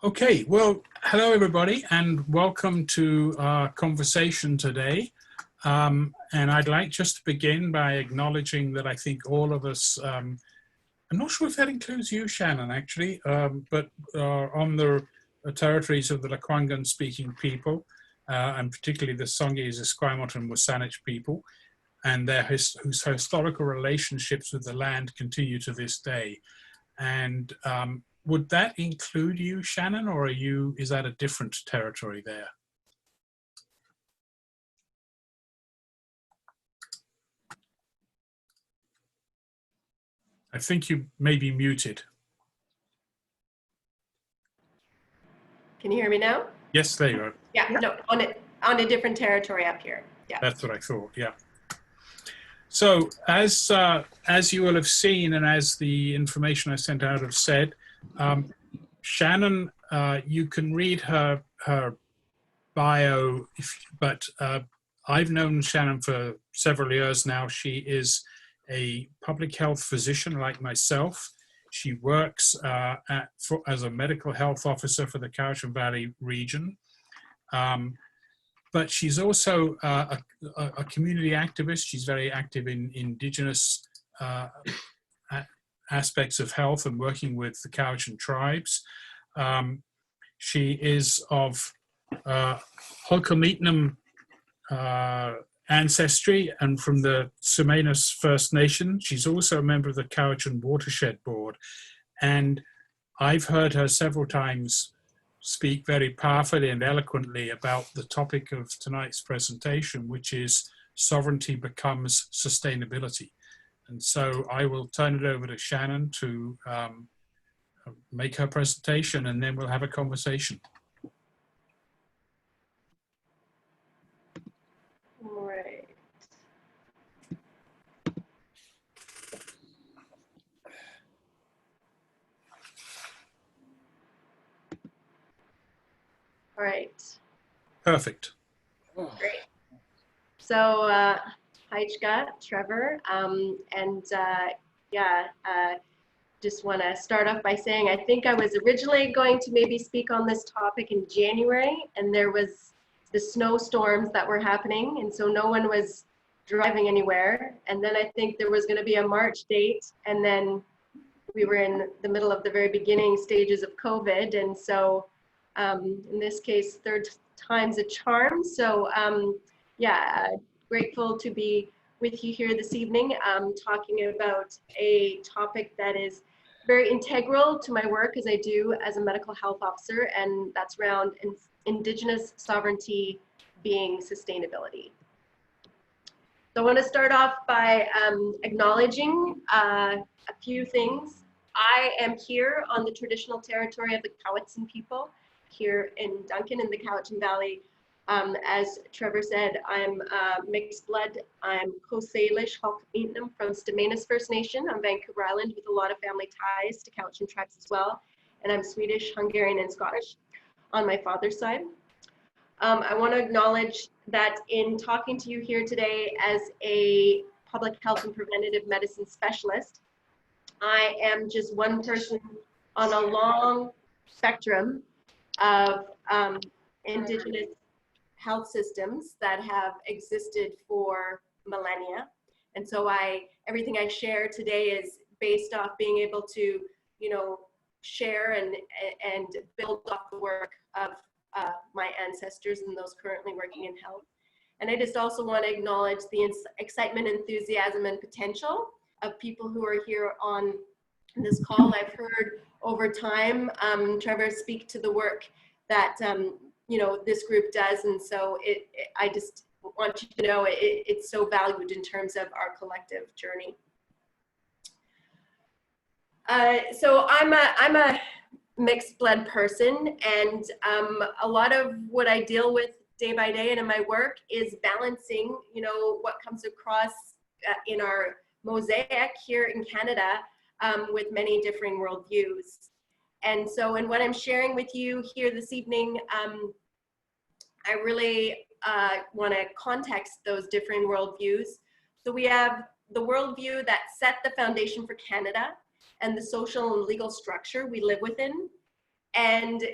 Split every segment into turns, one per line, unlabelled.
Okay, well, hello everybody and welcome to our conversation today. And I'd like just to begin by acknowledging that I think all of us, I'm not sure if that includes you, Shannon, actually, but on the territories of the Lekwungen speaking people, and particularly the Songhees, Esquimalt and Wasanich people, and their whose historical relationships with the land continue to this day. And would that include you, Shannon, or is that a different territory there? I think you may be muted.
Can you hear me now?
Yes, there you are.
Yeah, no, on a different territory up here. Yeah.
That's what I thought, yeah. So as you will have seen, and as the information I sent out have said, Shannon, you can read her bio, but I've known Shannon for several years now. She is a public health physician like myself. She works as a medical health officer for the Cowichan Valley Region. But she's also a community activist. She's very active in Indigenous aspects of health and working with the Cowichan tribes. She is of Hul'qumi'num ancestry and from the Stz'uminus First Nation. She's also a member of the Cowichan Watershed Board. And I've heard her several times speak very powerfully and eloquently about the topic of tonight's presentation, which is sovereignty becomes sustainability. And so I will turn it over to Shannon to make her presentation, and then we'll have a conversation.
All right. All right.
Perfect.
Great. So, hi, Trevor, just want to start off by saying I think I was originally going to maybe speak on this topic in January, and there was the snowstorms that were happening, and so no one was driving anywhere. And then I think there was going to be a March date, and then we were in the middle of the very beginning stages of COVID, and so in this case, third time's a charm. So grateful to be with you here this evening, talking about a topic that is very integral to my work as I do as a medical health officer, and that's around Indigenous sovereignty being sustainability. So I want to start off by acknowledging a few things. I am here on the traditional territory of the Cowichan people, here in Duncan in the Cowichan Valley. As Trevor said, I'm mixed blood. I'm Coast Salish Hul'qumi'num from Stz'uminus First Nation on Vancouver Island, with a lot of family ties to Cowichan tribes as well. And I'm Swedish, Hungarian, and Scottish on my father's side. I want to acknowledge that in talking to you here today as a public health and preventative medicine specialist, I am just one person on a long spectrum of Indigenous health systems that have existed for millennia. And so everything I share today is based off being able to, share and build off the work of my ancestors and those currently working in health. And I just also want to acknowledge the excitement, enthusiasm, and potential of people who are here on this call. I've heard over time, Trevor speak to the work that this group does, and so I just want you to know it's so valued in terms of our collective journey. So I'm a mixed blood person, and a lot of what I deal with day by day and in my work is balancing, what comes across in our mosaic here in Canada with many differing worldviews. And so in what I'm sharing with you here this evening, I really want to context those differing worldviews. So we have the worldview that set the foundation for Canada and the social and legal structure we live within. And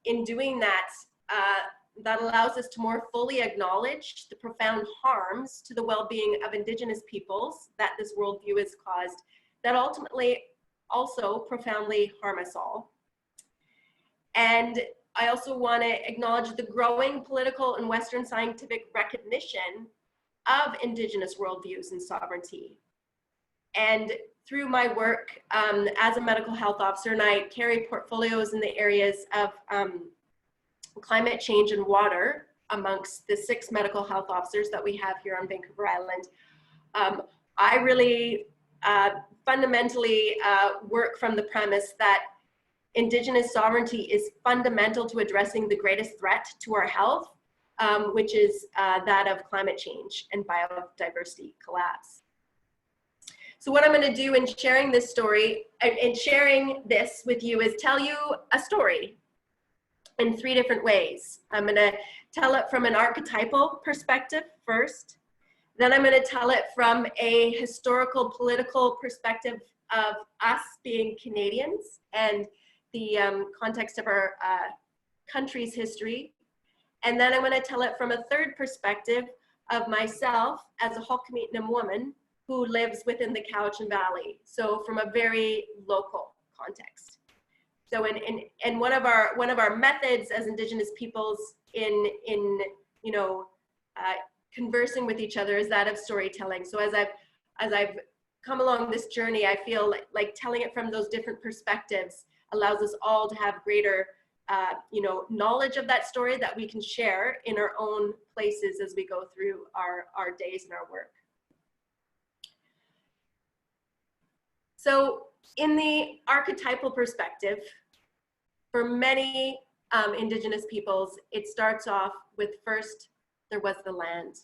in doing that, that allows us to more fully acknowledge the profound harms to the well-being of Indigenous peoples that this worldview has caused, that ultimately also profoundly harm us all. And I also want to acknowledge the growing political and Western scientific recognition of Indigenous worldviews and sovereignty. And through my work as a medical health officer, and I carry portfolios in the areas of climate change and water amongst the 6 medical health officers that we have here on Vancouver Island, I really fundamentally work from the premise that Indigenous sovereignty is fundamental to addressing the greatest threat to our health, which is that of climate change and biodiversity collapse. So what I'm going to do in sharing this story and sharing this with you is tell you a story in 3 different ways. I'm going to tell it from an archetypal perspective first. Then I'm going to tell it from a historical political perspective of us being Canadians and the context of our country's history. And then I'm going to tell it from a 3rd perspective of myself as a Hul'qumi'num woman who lives within the Cowichan Valley. So from a very local context. So in one of our methods as Indigenous peoples in you know conversing with each other is that of storytelling. So as I've come along this journey, I feel like telling it from those different perspectives allows us all to have greater you know, knowledge of that story that we can share in our own places as we go through our days and our work. So in the archetypal perspective, for many Indigenous peoples, it starts off with first, there was the land.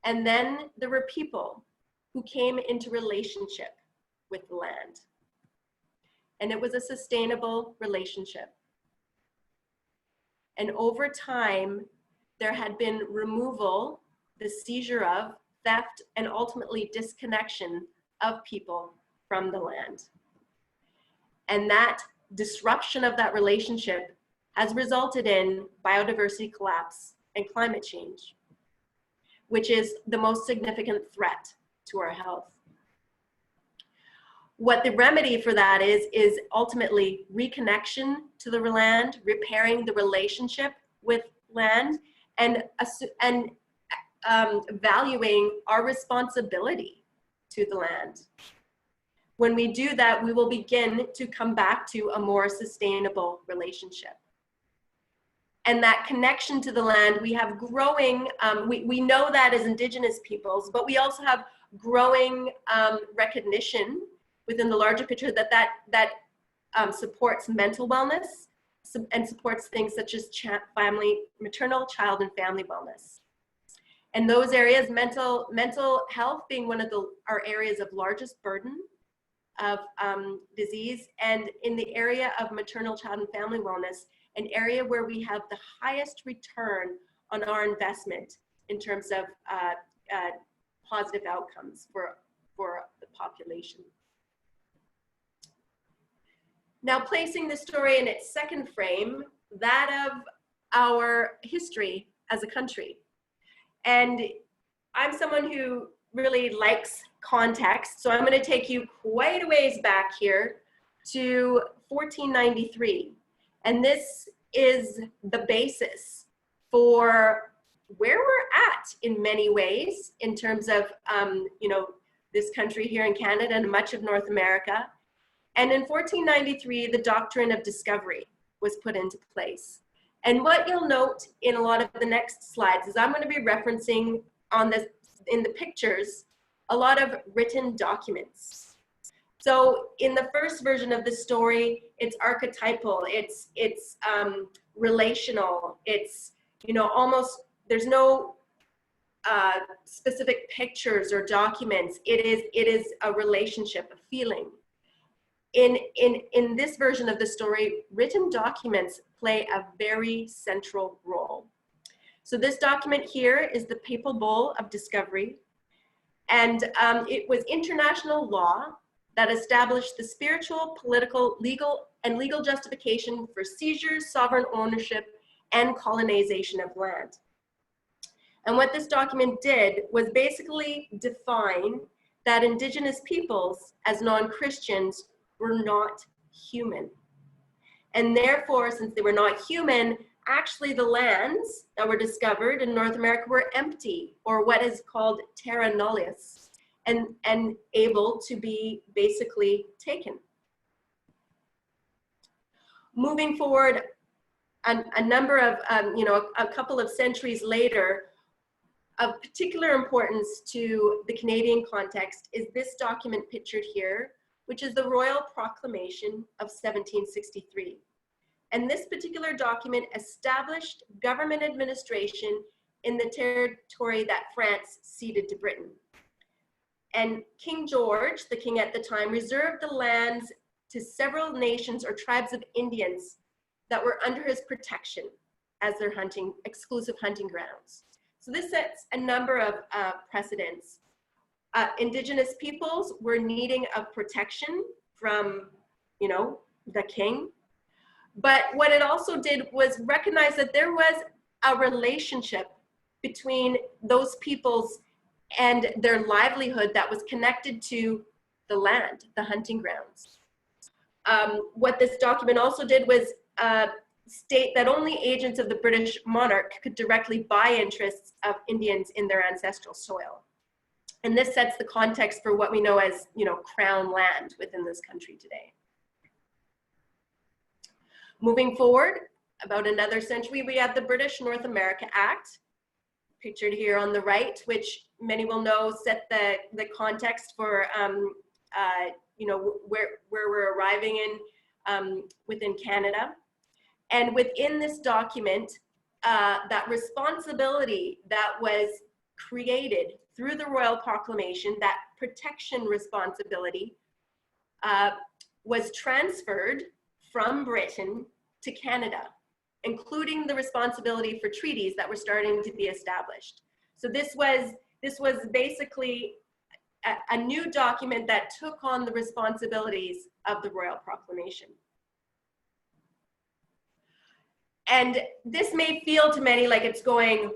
And then there were people who came into relationship with the land. And it was a sustainable relationship. And over time, there had been removal, the seizure of, theft, and ultimately disconnection of people from the land. And that disruption of that relationship has resulted in biodiversity collapse and climate change, which is the most significant threat to our health. What the remedy for that is ultimately reconnection to the land, repairing the relationship with land, and valuing our responsibility to the land. When we do that, we will begin to come back to a more sustainable relationship. And that connection to the land, we have growing, we know that as Indigenous peoples, but we also have growing recognition within the larger picture that supports mental wellness and supports things such as maternal, child, and family wellness. And those areas, mental health being one of our areas of largest burden of disease, and in the area of maternal, child, and family wellness, an area where we have the highest return on our investment in terms of positive outcomes for the population. Now, placing the story in its 2nd frame, that of our history as a country. And I'm someone who really likes context, so I'm going to take you quite a ways back here to 1493. And this is the basis for where we're at in many ways in terms of, you know, this country here in Canada and much of North America. And in 1493, the doctrine of discovery was put into place. And what you'll note in a lot of the next slides is I'm going to be referencing in the pictures a lot of written documents. So in the first version of the story, it's archetypal, it's relational, it's, you know, almost, there's no specific pictures or documents. It is a relationship, a feeling. In this version of the story, written documents play a very central role. So this document here is the Papal Bull of Discovery, and it was international law that established the spiritual, political, legal, and legal justification for seizures, sovereign ownership, and colonization of land. And what this document did was basically define that Indigenous peoples as non-Christians were not human. And therefore, since they were not human, actually the lands that were discovered in North America were empty, or what is called terra nullius, and able to be basically taken. Moving forward, a number of, a couple of centuries later, of particular importance to the Canadian context is this document pictured here, which is the Royal Proclamation of 1763. And this particular document established government administration in the territory that France ceded to Britain. And King George, the king at the time, reserved the lands to several nations or tribes of Indians that were under his protection as their exclusive hunting grounds. So this sets a number of precedents. Indigenous peoples were needing of protection from, the king. But what it also did was recognize that there was a relationship between those peoples and their livelihood that was connected to the land, the hunting grounds. What this document also did was state that only agents of the British monarch could directly buy interests of Indians in their ancestral soil. And this sets the context for what we know as, crown land within this country today. Moving forward, about another century, we have the British North America Act, pictured here on the right, which many will know set the context for, where we're arriving in within Canada. And within this document, that responsibility that was created through the Royal Proclamation, that protection responsibility, was transferred from Britain to Canada, including the responsibility for treaties that were starting to be established. So this was basically a new document that took on the responsibilities of the Royal Proclamation. And this may feel to many like it's going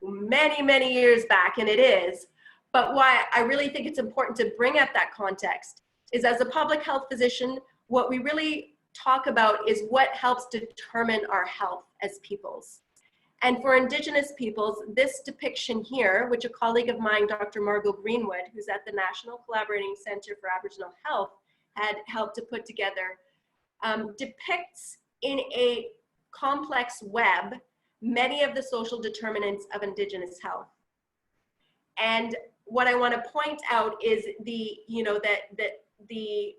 many, many years back, and it is, but why I really think it's important to bring up that context is, as a public health physician, what we really talk about is what helps determine our health as peoples. And for Indigenous peoples, this depiction here, which a colleague of mine, Dr. Margot Greenwood, who's at the National Collaborating Center for Aboriginal Health, had helped to put together, depicts in a complex web many of the social determinants of Indigenous health. And what I want to point out is the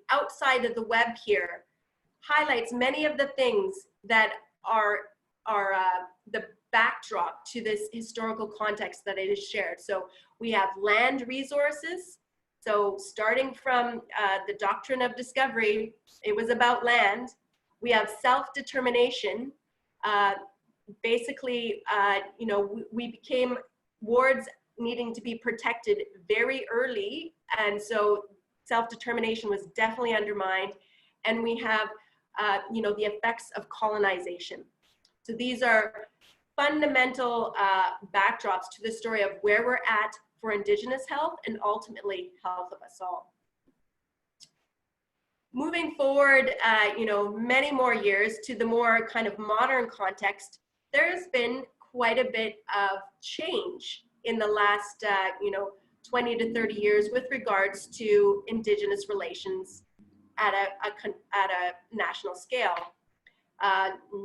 outside of the web here highlights many of the things that are the backdrop to this historical context that I just shared. So we have land resources. So starting from the doctrine of discovery, it was about land. We have self-determination. Basically, we became wards needing to be protected very early. And so self-determination was definitely undermined. And we have, the effects of colonization. So these are fundamental backdrops to the story of where we're at for Indigenous health and ultimately health of us all. Moving forward, many more years to the more kind of modern context, there's been quite a bit of change in the last, 20 to 30 years with regards to Indigenous relations at a national scale.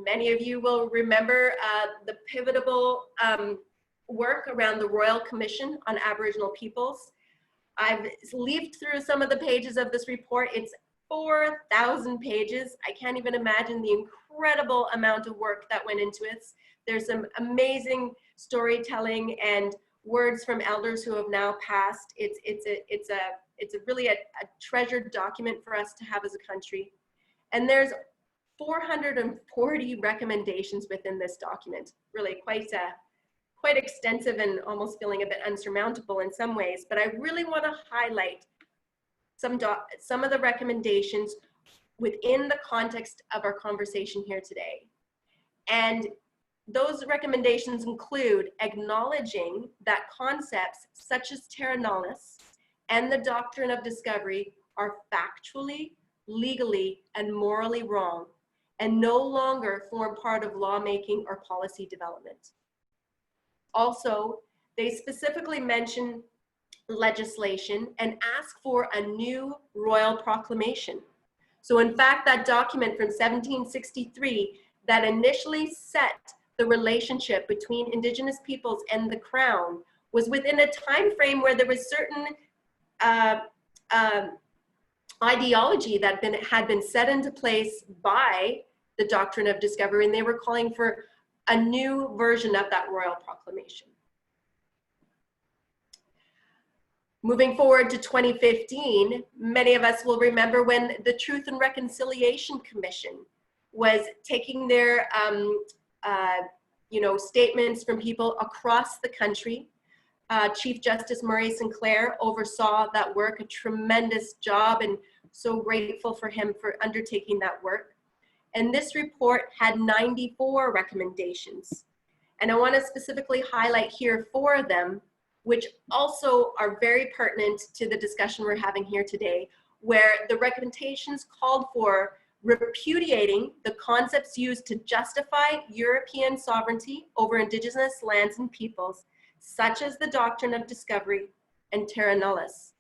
Many of you will remember the pivotal work around the Royal Commission on Aboriginal Peoples. I've leafed through some of the pages of this report. It's 4,000 pages. I can't even imagine the incredible amount of work that went into it. There's some amazing storytelling and words from elders who have now passed. It's really a treasured document for us to have as a country. And there's 440 recommendations within this document, really quite extensive and almost feeling a bit unsurmountable in some ways. But I really want to highlight some of the recommendations within the context of our conversation here today. And those recommendations include acknowledging that concepts such as terra nullius and the doctrine of discovery are factually, legally, and morally wrong, and no longer form part of lawmaking or policy development. Also, they specifically mention legislation and ask for a new royal proclamation. So in fact, that document from 1763 that initially set the relationship between Indigenous peoples and the Crown was within a time frame where there was certain ideology that had been set into place by the doctrine of discovery, and they were calling for a new version of that royal proclamation. Moving forward to 2015, many of us will remember when the Truth and Reconciliation Commission was taking their statements from people across the country. Chief Justice Murray Sinclair oversaw that work, a tremendous job, and so grateful for him for undertaking that work. And this report had 94 recommendations. And I want to specifically highlight here 4 of them, which also are very pertinent to the discussion we're having here today, where the recommendations called for repudiating the concepts used to justify European sovereignty over Indigenous lands and peoples, such as the doctrine of discovery and terra nullius,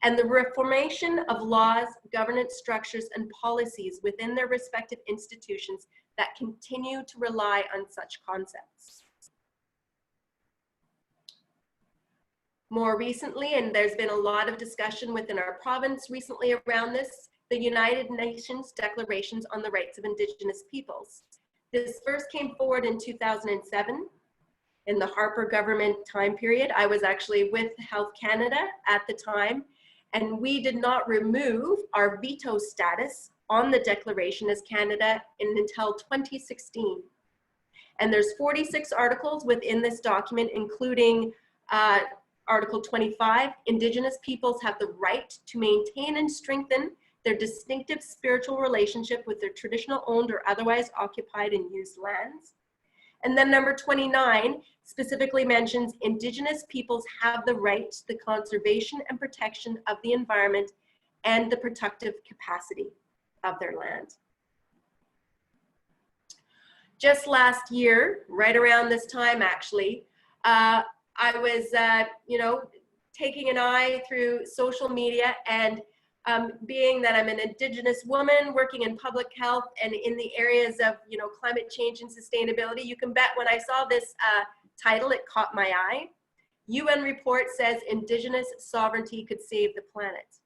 and the reformation of laws, governance structures, and policies within their respective institutions that continue to rely on such concepts. More recently, and there's been a lot of discussion within our province recently around this, the United Nations Declarations on the Rights of Indigenous Peoples. This first came forward in 2007 in the Harper government time period. I was actually with Health Canada at the time, and we did not remove our veto status on the declaration as Canada until 2016. And there's 46 articles within this document, including Article 25, Indigenous peoples have the right to maintain and strengthen their distinctive spiritual relationship with their traditional owned or otherwise occupied and used lands. And then number 29 specifically mentions Indigenous peoples have the right to the conservation and protection of the environment and the protective capacity of their land. Just last year, right around this time actually, I was, taking an eye through social media, and being that I'm an Indigenous woman working in public health and in the areas of, climate change and sustainability, you can bet when I saw this title, it caught my eye. UN report says Indigenous sovereignty could save the planet.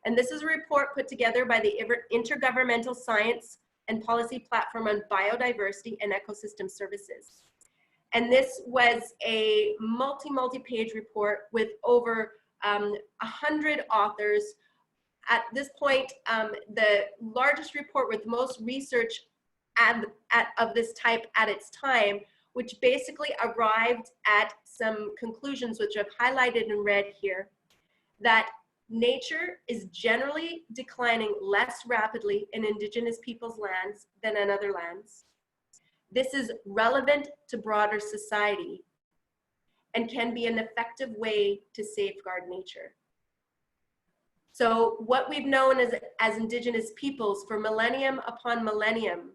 And this is a report put together by the Intergovernmental Science and Policy Platform on Biodiversity and Ecosystem Services. And this was a multi-page report with over 100 authors. At this point, the largest report with most research of this type at its time, which basically arrived at some conclusions which I've highlighted in red here, that nature is generally declining less rapidly in Indigenous peoples' lands than in other lands. This is relevant to broader society and can be an effective way to safeguard nature. So what we've known as Indigenous peoples for millennium upon millennium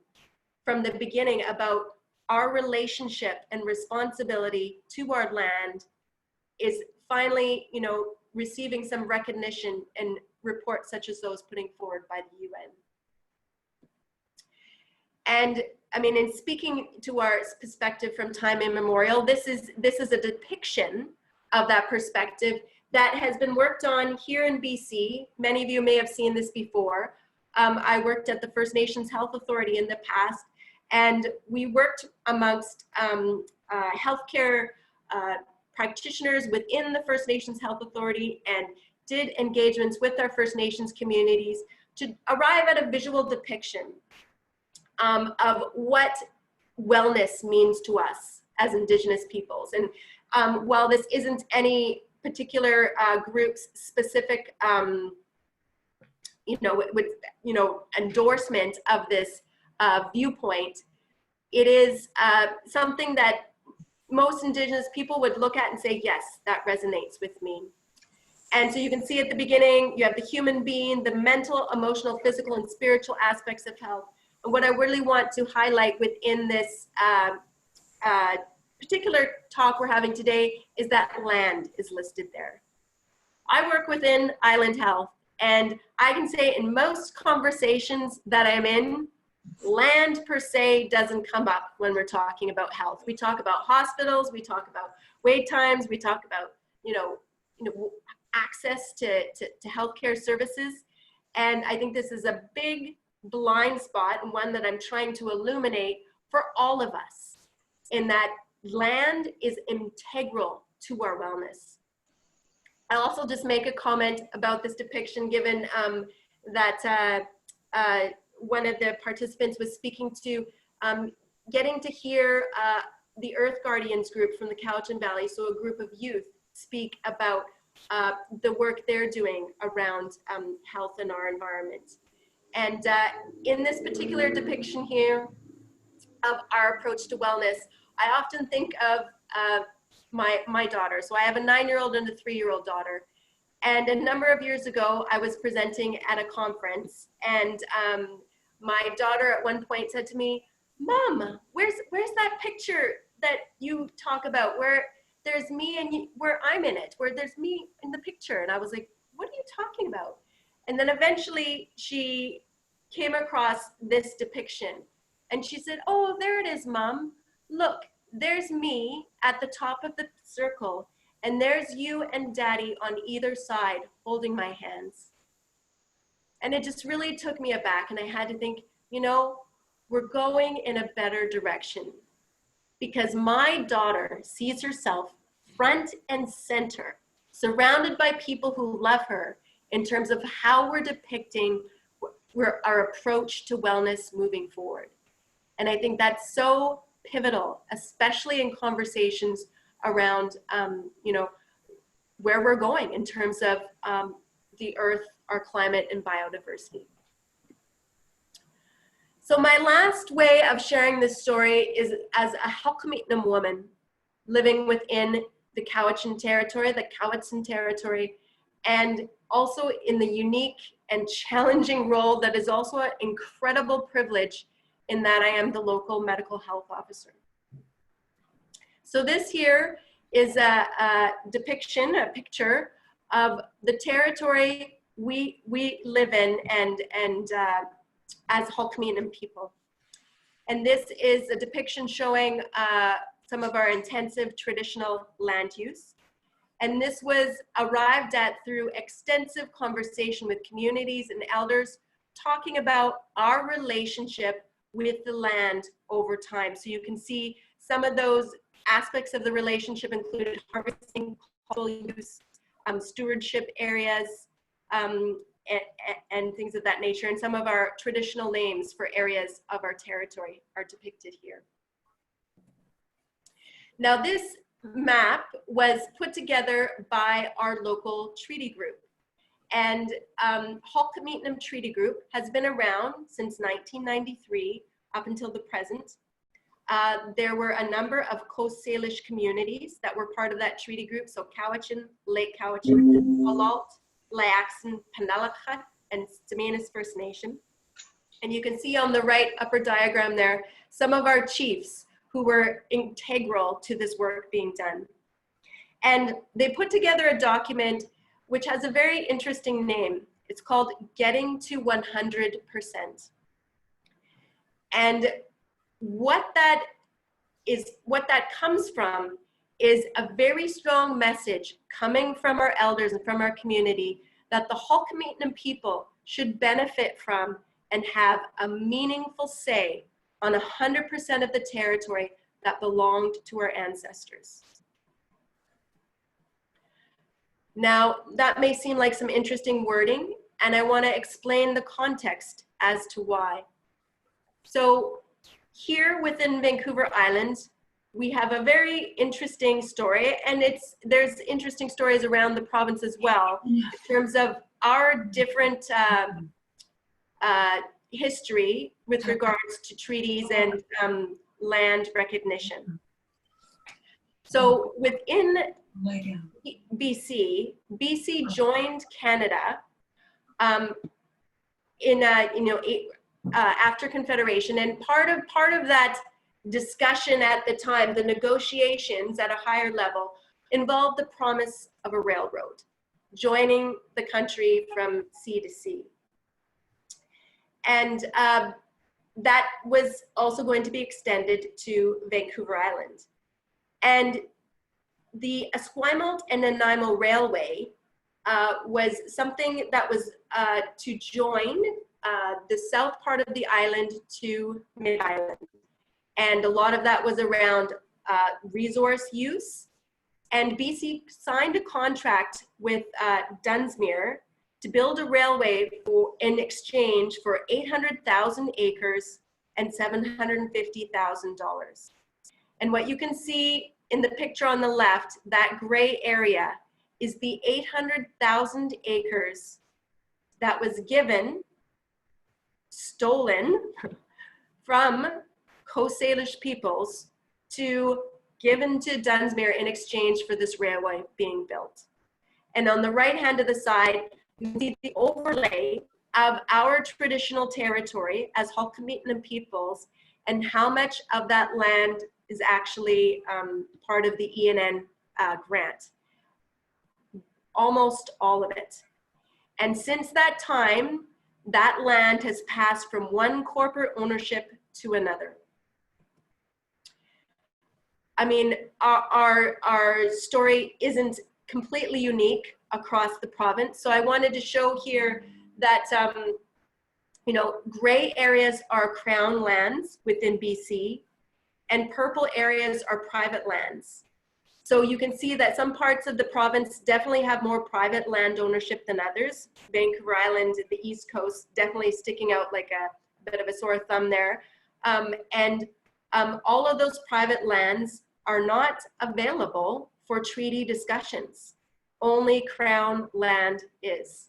from the beginning about our relationship and responsibility to our land is finally, receiving some recognition in reports such as those putting forward by the UN. And I mean, in speaking to our perspective from time immemorial, this is a depiction of that perspective that has been worked on here in BC. Many of you may have seen this before. I worked at the First Nations Health Authority in the past, and we worked amongst healthcare practitioners within the First Nations Health Authority and did engagements with our First Nations communities to arrive at a visual depiction of what wellness means to us as Indigenous peoples. And while this isn't any particular group's specific endorsement of this viewpoint, it is something that most Indigenous people would look at and say, yes, that resonates with me. And so you can see at the beginning, you have the human being, the mental, emotional, physical, and spiritual aspects of health. And what I really want to highlight within this particular talk we're having today is that land is listed there. I work within Island Health, and I can say in most conversations that I'm in, land per se doesn't come up when we're talking about health. We talk about hospitals, we talk about wait times, we talk about, access to healthcare services. And I think this is a big blind spot, and one that I'm trying to illuminate for all of us, in that land is integral to our wellness. I'll also just make a comment about this depiction, given that one of the participants was speaking to getting to hear the Earth Guardians group from the Cowichan Valley, so a group of youth, speak about the work they're doing around health in our environment. And in this particular depiction here of our approach to wellness, I often think of my daughter. So I have a 9-year-old and a 3-year-old daughter. And a number of years ago, I was presenting at a conference, and my daughter at one point said to me, "Mom, where's that picture that you talk about where there's me and you, where I'm in it, where there's me in the picture?" And I was like, "What are you talking about?" And then eventually she came across this depiction, and she said, "Oh, there it is, Mom. Look, there's me at the top of the circle, and there's you and Daddy on either side holding my hands." And it just really took me aback, and I had to think, we're going in a better direction, because my daughter sees herself front and center, surrounded by people who love her, in terms of how we're depicting our approach to wellness moving forward. And I think that's so pivotal, especially in conversations around, where we're going in terms of the earth, our climate, and biodiversity. So my last way of sharing this story is as a Hul'qumi'num woman living within the Cowichan territory, the Cowichan territory, and also in the unique and challenging role that is also an incredible privilege, in that I am the local medical health officer. So this here is a depiction, a picture of the territory we live in and as Hul'qumi'num people. And this is a depiction showing some of our intensive traditional land use. And this was arrived at through extensive conversation with communities and elders, talking about our relationship with the land over time. So you can see some of those aspects of the relationship included harvesting, cultural use, stewardship areas, and things of that nature. And some of our traditional names for areas of our territory are depicted here. Now this map was put together by our local treaty group. And Hul'qumi'num Treaty Group has been around since 1993 up until the present. There were a number of Coast Salish communities that were part of that treaty group. So Cowichan, Lake Cowichan, Hul'qumi'num, Layaxan, Penelakut, and Stz'uminus First Nation. And you can see on the right upper diagram there, some of our chiefs who were integral to this work being done. And they put together a document which has a very interesting name. It's called Getting to 100%. And what that comes from is a very strong message coming from our elders and from our community that the Hul'qumi'num people should benefit from and have a meaningful say on 100% of the territory that belonged to our ancestors. Now, that may seem like some interesting wording, and I want to explain the context as to why. So here within Vancouver Island, we have a very interesting story, and there's interesting stories around the province as well, in terms of our different history with regards to treaties and land recognition. So within BC joined Canada after Confederation, and part of that discussion at the time, the negotiations at a higher level, involved the promise of a railroad, joining the country from sea to sea. And that was also going to be extended to Vancouver Island. And the Esquimalt and Nanaimo Railway was something that was to join the south part of the island to mid-island. And a lot of that was around resource use. And BC signed a contract with Dunsmuir to build a railway in exchange for 800,000 acres and $750,000. And what you can see in the picture on the left, that gray area, is the 800,000 acres that was stolen from Coast Salish peoples given to Dunsmuir in exchange for this railway being built. And on the right hand of the side, you see the overlay of our traditional territory as Hul'qumi'num peoples and how much of that land is actually part of the ENN grant. Almost all of it. And since that time, that land has passed from one corporate ownership to another. I mean, our story isn't completely unique across the province. So I wanted to show here that, gray areas are crown lands within BC and purple areas are private lands. So you can see that some parts of the province definitely have more private land ownership than others. Vancouver Island, the East Coast, definitely sticking out like a bit of a sore thumb there. All of those private lands are not available for treaty discussions. Only Crown land is.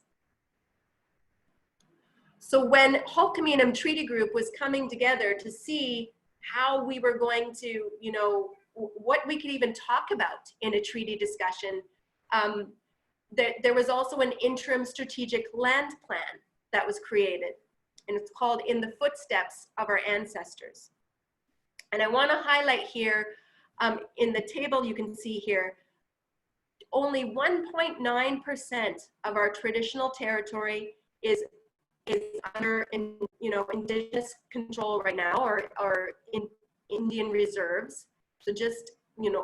So when Hul'qumi'num Treaty Group was coming together to see how we were going to, what we could even talk about in a treaty discussion, there was also an interim strategic land plan that was created, and it's called In the Footsteps of Our Ancestors. And I want to highlight here, in the table you can see here, only 1.9% of our traditional territory is under Indigenous control right now, or in Indian reserves. So just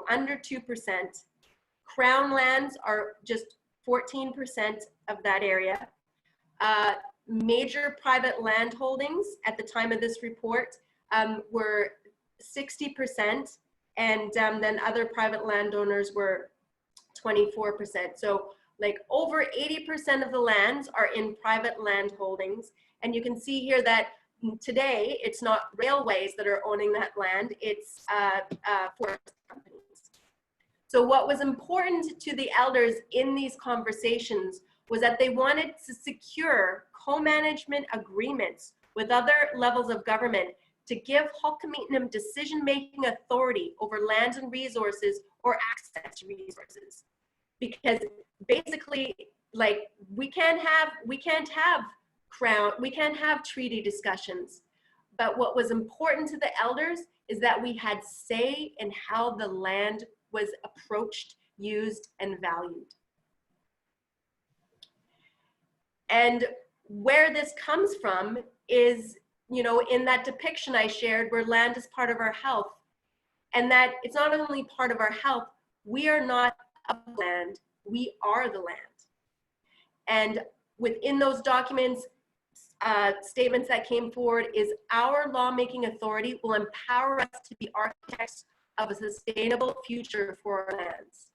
under 2%. Crown lands are just 14% of that area. Major private land holdings at the time of this report were 60%, and then other private landowners were 24%. So like over 80% of the lands are in private land holdings. And you can see here that today it's not railways that are owning that land, it's forest companies. So what was important to the elders in these conversations was that they wanted to secure co-management agreements with other levels of government to give Hul'qumi'num decision-making authority over lands and resources or access to resources. Because basically, like, we can't have treaty discussions. But what was important to the elders is that we had say in how the land was approached, used, and valued. And where this comes from is, in that depiction I shared where land is part of our health, and that it's not only part of our health, we are not of land, we are the land. And within those documents, statements that came forward is our lawmaking authority will empower us to be architects of a sustainable future for our lands.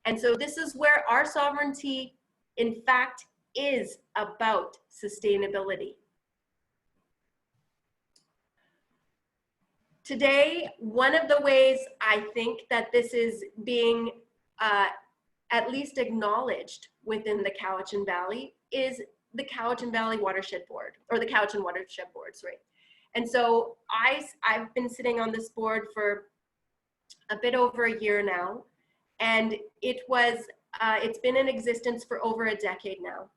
And so this is where our sovereignty, in fact, is about sustainability. Today, one of the ways I think that this is being at least acknowledged within the Cowichan Valley is the Cowichan Valley Watershed Board, or the Cowichan Watershed Board, sorry. And so I've been sitting on this board for a bit over a year now, and it's been in existence for over a decade now.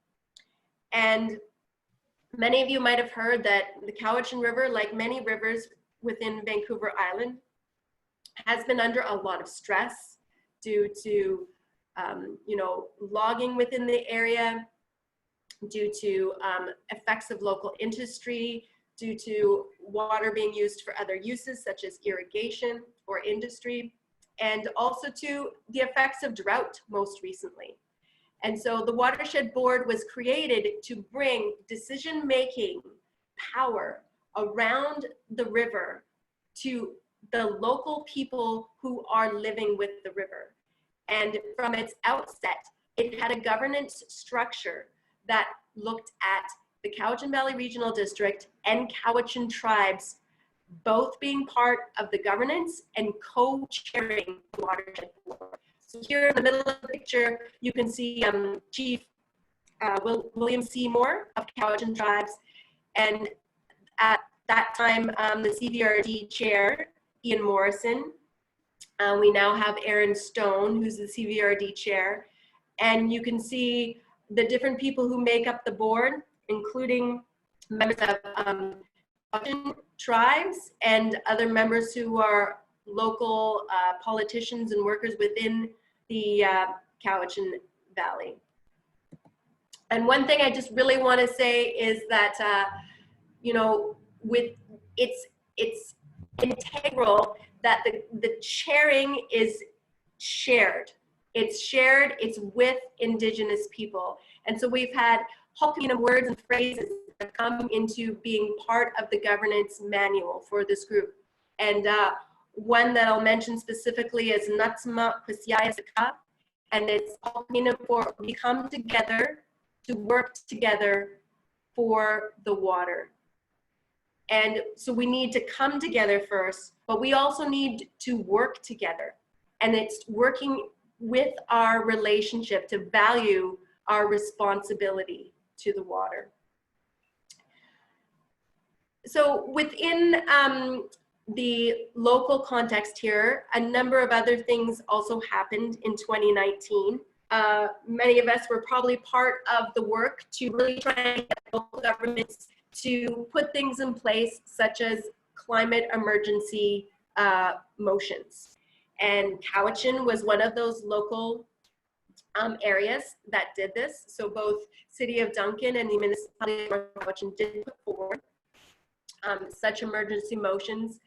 And many of you might have heard that the Cowichan River, like many rivers within Vancouver Island, has been under a lot of stress due to logging within the area, due to effects of local industry, due to water being used for other uses such as irrigation or industry, and also to the effects of drought most recently. And so the Watershed Board was created to bring decision-making power around the river to the local people who are living with the river. And from its outset, it had a governance structure that looked at the Cowichan Valley Regional District and Cowichan tribes both being part of the governance and co-chairing the Watershed Board. So here in the middle of the picture, you can see Chief William C. Moore of Cowichan tribes, and at that time, the CVRD chair, Ian Morrison. We now have Aaron Stone, who's the CVRD chair, and you can see the different people who make up the board, including members of Cowichan tribes and other members who are local politicians and workers within the Cowichan Valley. And one thing I just really want to say is that, it's integral that the chairing is shared. It's shared, it's with Indigenous people. And so we've had Hul'qumi'num words and phrases that come into being part of the governance manual for this group. And one that I'll mention specifically is Natsma Kwasiayasaka, and it's Hul'qumi'num for we come together to work together for the water. And so we need to come together first, but we also need to work together. And it's working with our relationship to value our responsibility to the water. So within the local context here, a number of other things also happened in 2019. Many of us were probably part of the work to really try and get local governments to put things in place, such as climate emergency motions. And Cowichan was one of those local areas that did this. So both City of Duncan and the municipality of North Cowichan did put forward such emergency motions.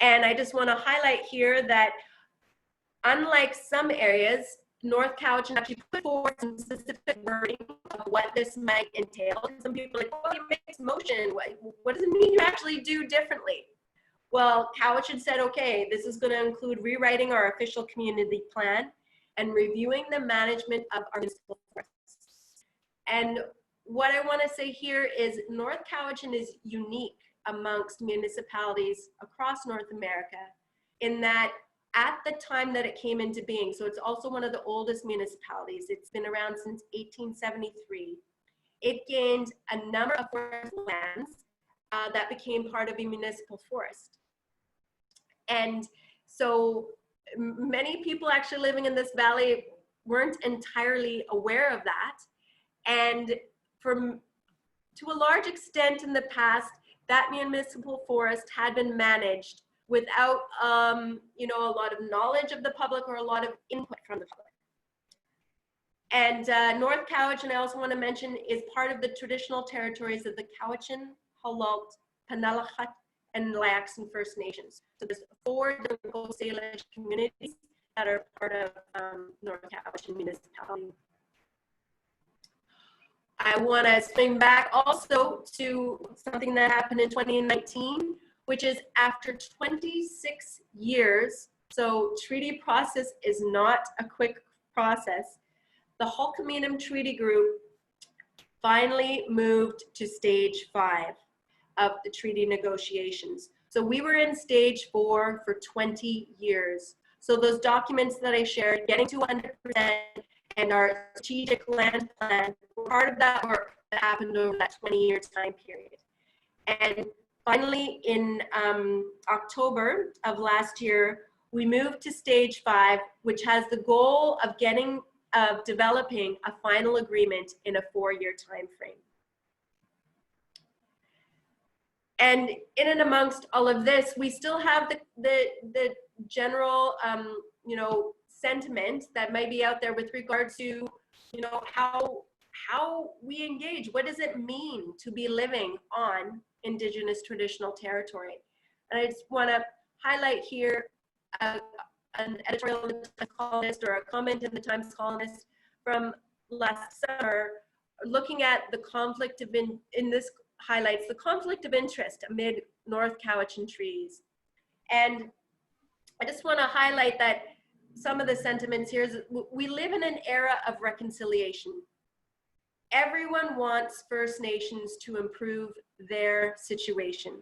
And I just want to highlight here that unlike some areas, North Cowichan actually put forward some specific wording of what this might entail. And some people are like, oh, you make this motion. What does it mean you actually do differently? Well, Cowichan said, okay, this is going to include rewriting our official community plan and reviewing the management of our municipal forests. And what I want to say here is North Cowichan is unique amongst municipalities across North America in that at the time that it came into being, so it's also one of the oldest municipalities, it's been around since 1873, it gained a number of forest lands that became part of a municipal forest. And so many people actually living in this valley weren't entirely aware of that. And to a large extent in the past, that municipal forest had been managed without a lot of knowledge of the public or a lot of input from the public. And North Cowichan, I also want to mention, is part of the traditional territories of the Cowichan, Hul'qumi'num, and Stz'uminus First Nations. So there's 4 local Salish communities that are part of North Cowichan municipality. I want to swing back also to something that happened in 2019, which is after 26 years, so treaty process is not a quick process, the Hul'qumi'num Treaty Group finally moved to stage 5 of the treaty negotiations. So we were in stage 4 for 20 years. So those documents that I shared, getting to 100% and our strategic land plan were part of that work that happened over that 20-year time period. And finally, in October of last year, we moved to stage 5, which has the goal of developing a final agreement in a 4-year time frame. And in and amongst all of this, we still have the general, you know, sentiment that might be out there with regard to, you know, how we engage. What does it mean to be living on Indigenous traditional territory? And I just want to highlight here an editorial in the Times Colonist, or a comment in the Times Colonist from last summer, looking at the conflict of in this highlights the conflict of interest amid North Cowichan trees. And I just want to highlight that some of the sentiments here is we live in an era of reconciliation. Everyone wants First Nations to improve their situation.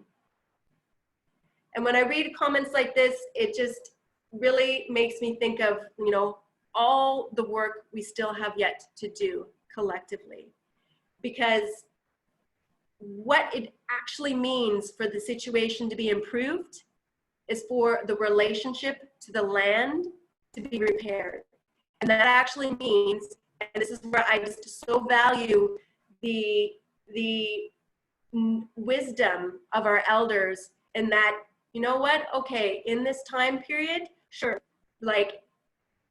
And when I read comments like this, it just really makes me think of, you know, all the work we still have yet to do collectively. Because what it actually means for the situation to be improved is for the relationship to the land to be repaired. And that actually means, and this is where I just so value the wisdom of our elders, in that, you know what, okay, in this time period, sure, like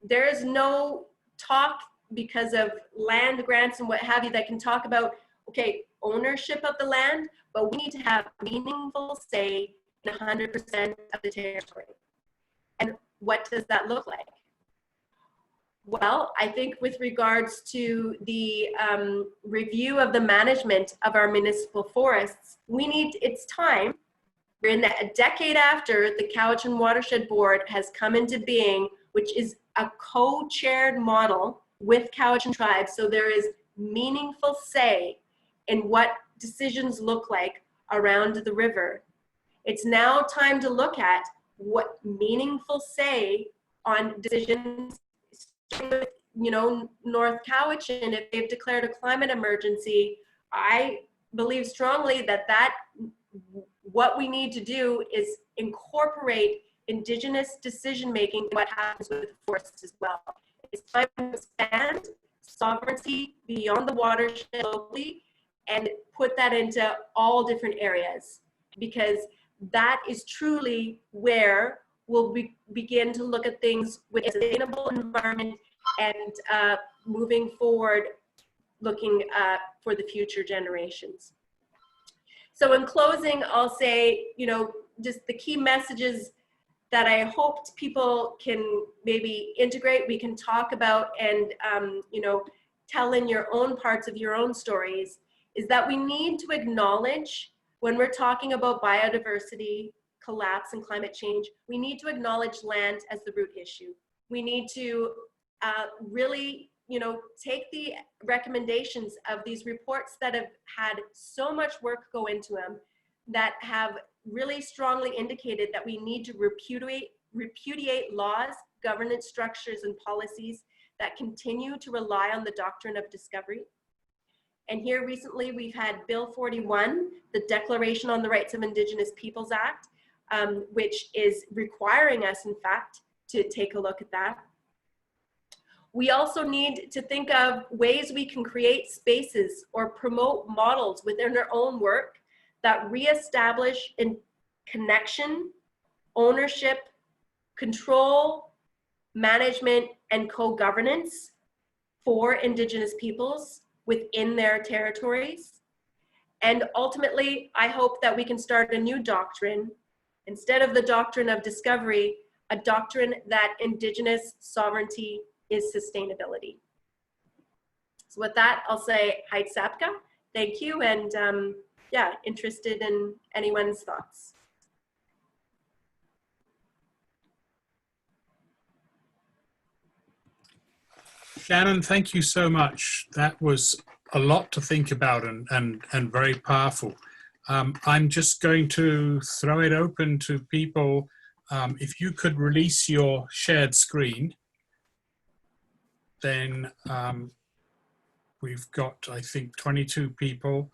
there is no talk because of land grants and what have you that can talk about, okay, ownership of the land, but we need to have meaningful say in 100% of the territory. And what does that look like? Well, I think with regards to the review of the management of our municipal forests, it's time. We're in a decade after the Cowichan Watershed Board has come into being, which is a co-chaired model with Cowichan tribes. So there is meaningful say in what decisions look like around the river. It's now time to look at what meaningful say on decisions, with, you know, North Cowichan, if they've declared a climate emergency. I believe strongly that what we need to do is incorporate Indigenous decision-making in what happens with the forests as well. It's time to expand sovereignty beyond the watershed locally and put that into all different areas, because that is truly where we'll begin to look at things with a sustainable environment and moving forward, looking for the future generations. So in closing, I'll say, you know, just the key messages that I hoped people can maybe integrate, we can talk about and, you know, tell in your own parts of your own stories, is that we need to acknowledge, when we're talking about biodiversity, collapse and climate change, we need to acknowledge land as the root issue. We need to really, you know, take the recommendations of these reports that have had so much work go into them, that have really strongly indicated that we need to repudiate laws, governance structures, and policies that continue to rely on the doctrine of discovery. And here recently we've had Bill 41, the Declaration on the Rights of Indigenous Peoples Act, which is requiring us, in fact, to take a look at that. We also need to think of ways we can create spaces or promote models within our own work that reestablish in connection, ownership, control, management, and co-governance for Indigenous peoples within their territories. And ultimately, I hope that we can start a new doctrine, instead of the doctrine of discovery, a doctrine that Indigenous sovereignty is sustainability. So with that, I'll say Hait Sapka, thank you, and yeah, interested in anyone's thoughts.
Shannon, thank you so much. That was a lot to think about and very powerful. I'm just going to throw it open to people. If you could release your shared screen. then we've got, I think, 22 people.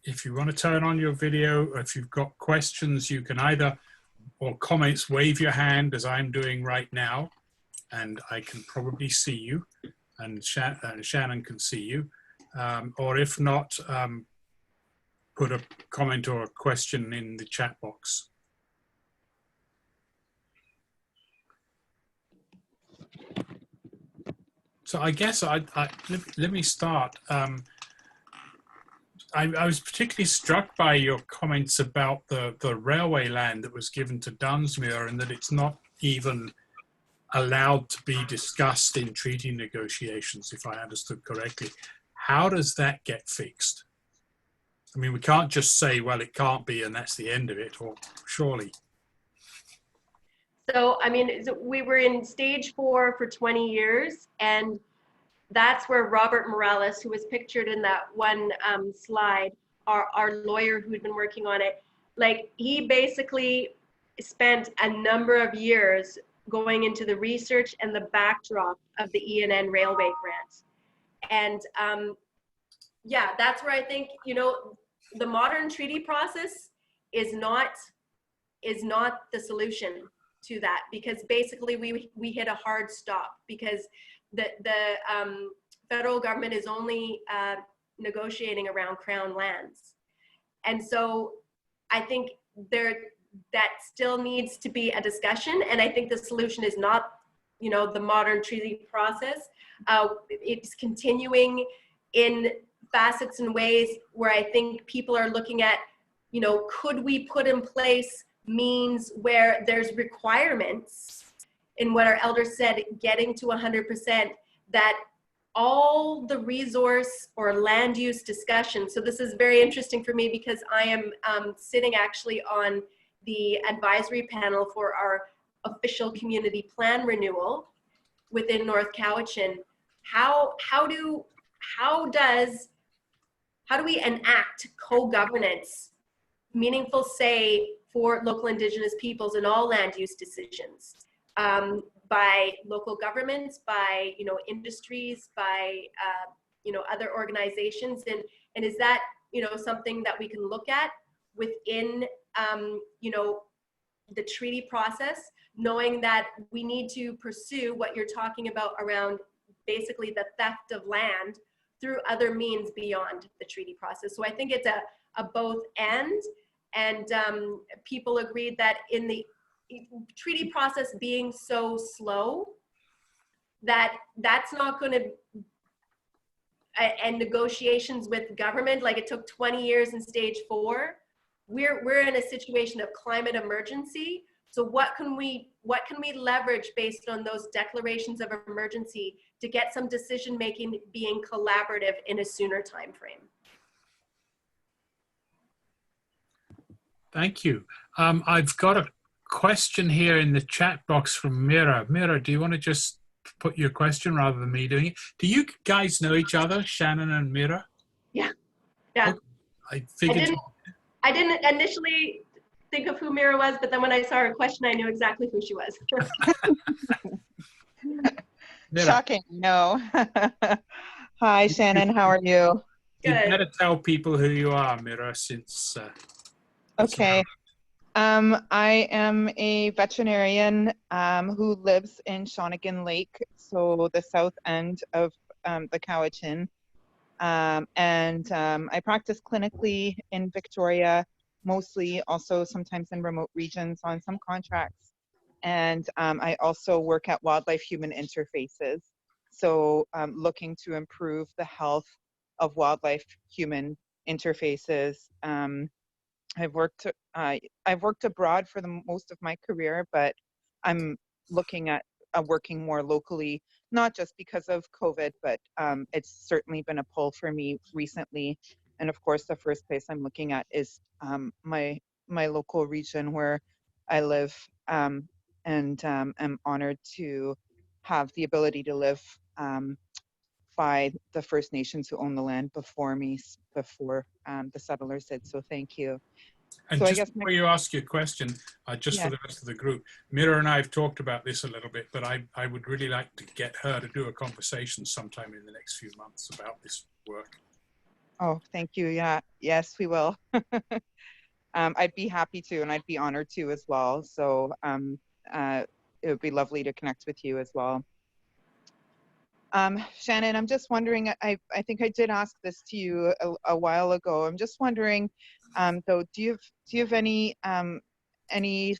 If you want to turn on your video, or if you've got questions, you can either, or comments, wave your hand as I'm doing right now, and I can probably see you, and Shannon can see you. Or if not, put a comment or a question in the chat box. So I guess let me start. I was particularly struck by your comments about the railway land that was given to Dunsmuir, and that it's not even allowed to be discussed in treaty negotiations, if I understood correctly. How does that get fixed? I mean, we can't just say, well, it can't be, and that's the end of it, or surely.
So, I mean, we were in stage 4 for 20 years, and that's where Robert Morales, who was pictured in that one slide, our lawyer who'd been working on it, like, he basically spent a number of years going into the research and the backdrop of the ENN Railway Grant. And yeah, that's where I think, you know, the modern treaty process is not the solution to that, because basically we hit a hard stop, because the federal government is only negotiating around Crown lands. And so I think that still needs to be a discussion, and I think the solution is not, you know, the modern treaty process. It's continuing in facets and ways where I think people are looking at, you know, could we put in place means where there's requirements in what our elders said, getting to 100%, that all the resource or land use discussion. So this is very interesting for me, because I am sitting actually on the advisory panel for our official community plan renewal within North Cowichan. How do we enact co-governance, meaningful say for local Indigenous peoples in all land use decisions, by local governments, by, you know, industries, by you know, other organizations, and is that, you know, something that we can look at within you know, the treaty process, knowing that we need to pursue what you're talking about around basically the theft of land through other means beyond the treaty process. So I think it's a both and people agreed that in the treaty process being so slow, that's not going to, and negotiations with government, like it took 20 years in stage 4. We're in a situation of climate emergency. So what can we leverage based on those declarations of emergency to get some decision making being collaborative in a sooner time frame?
Thank you. I've got a question here in the chat box from Mira. Mira, do you want to just put your question rather than me doing it? Do you guys know each other, Shannon and Mira?
Yeah. Yeah.
Okay. I figured.
I didn't initially think of who Mira was, but then when I saw her question, I knew exactly who she was.
Shocking, no. Hi, Shannon, how are you?
You
Good.
better tell people who you are, Mira, since...
Okay. I am a veterinarian who lives in Shawnigan Lake, so the south end of the Cowichan. I practice clinically in Victoria, mostly, also sometimes in remote regions on some contracts. And I also work at Wildlife Human Interfaces, so looking to improve the health of wildlife human interfaces. I've worked abroad for the most of my career, but I'm looking at working more locally, not just because of COVID, but it's certainly been a pull for me recently. And of course, the first place I'm looking at is my local region where I live, and I'm honored to have the ability to live by the First Nations who own the land before me, before the settlers did. So thank you.
And
So I
just
guess
before you ask your question, just
Yeah.
for the rest of the group, Mira and I have talked about this a little bit, but I would really like to get her to do a conversation sometime in the next few months about this work.
Oh, thank you. Yeah. Yes, we will. I'd be happy to, and I'd be honored to as well. So it would be lovely to connect with you as well. Shannon, I'm just wondering, I think I did ask this to you a while ago. I'm just wondering, though, do you have any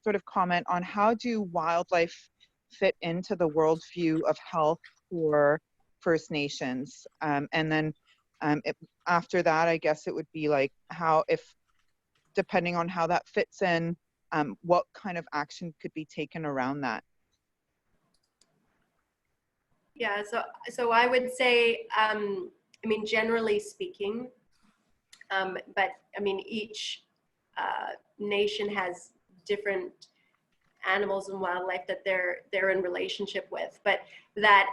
sort of comment on how do wildlife fit into the worldview of health for First Nations? And then after that, I guess it would be like how, if depending on how that fits in, what kind of action could be taken around that?
Yeah, so I would say, I mean, generally speaking, but I mean, each nation has different animals and wildlife that they're in relationship with, but that,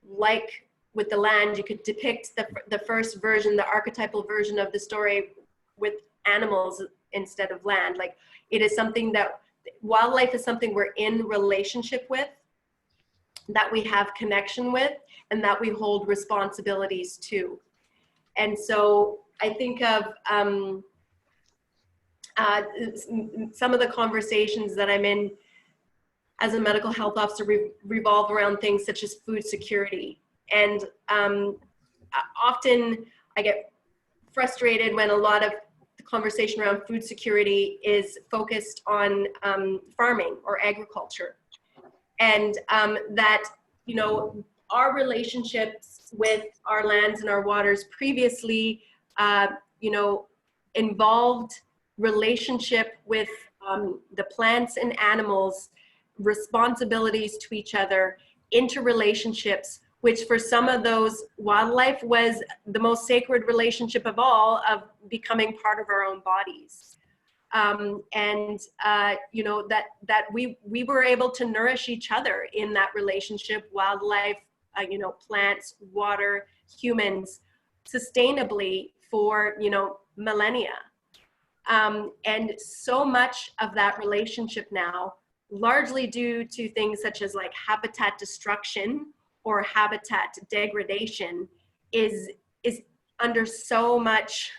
like with the land, you could depict the first version, the archetypal version of the story with animals instead of land. Like, it is something that wildlife is something we're in relationship with, that we have connection with, and that we hold responsibilities to. And so I think of some of the conversations that I'm in as a medical health officer revolve around things such as food security. And often I get frustrated when a lot of the conversation around food security is focused on farming or agriculture. And that, you know, our relationships with our lands and our waters previously, you know, involved relationship with the plants and animals, responsibilities to each other, interrelationships, which for some of those wildlife was the most sacred relationship of all, of becoming part of our own bodies. You know, that we were able to nourish each other in that relationship, wildlife, you know, plants, water, humans, sustainably for, you know, millennia. And so much of that relationship now, largely due to things such as like habitat destruction or habitat degradation, is under so much.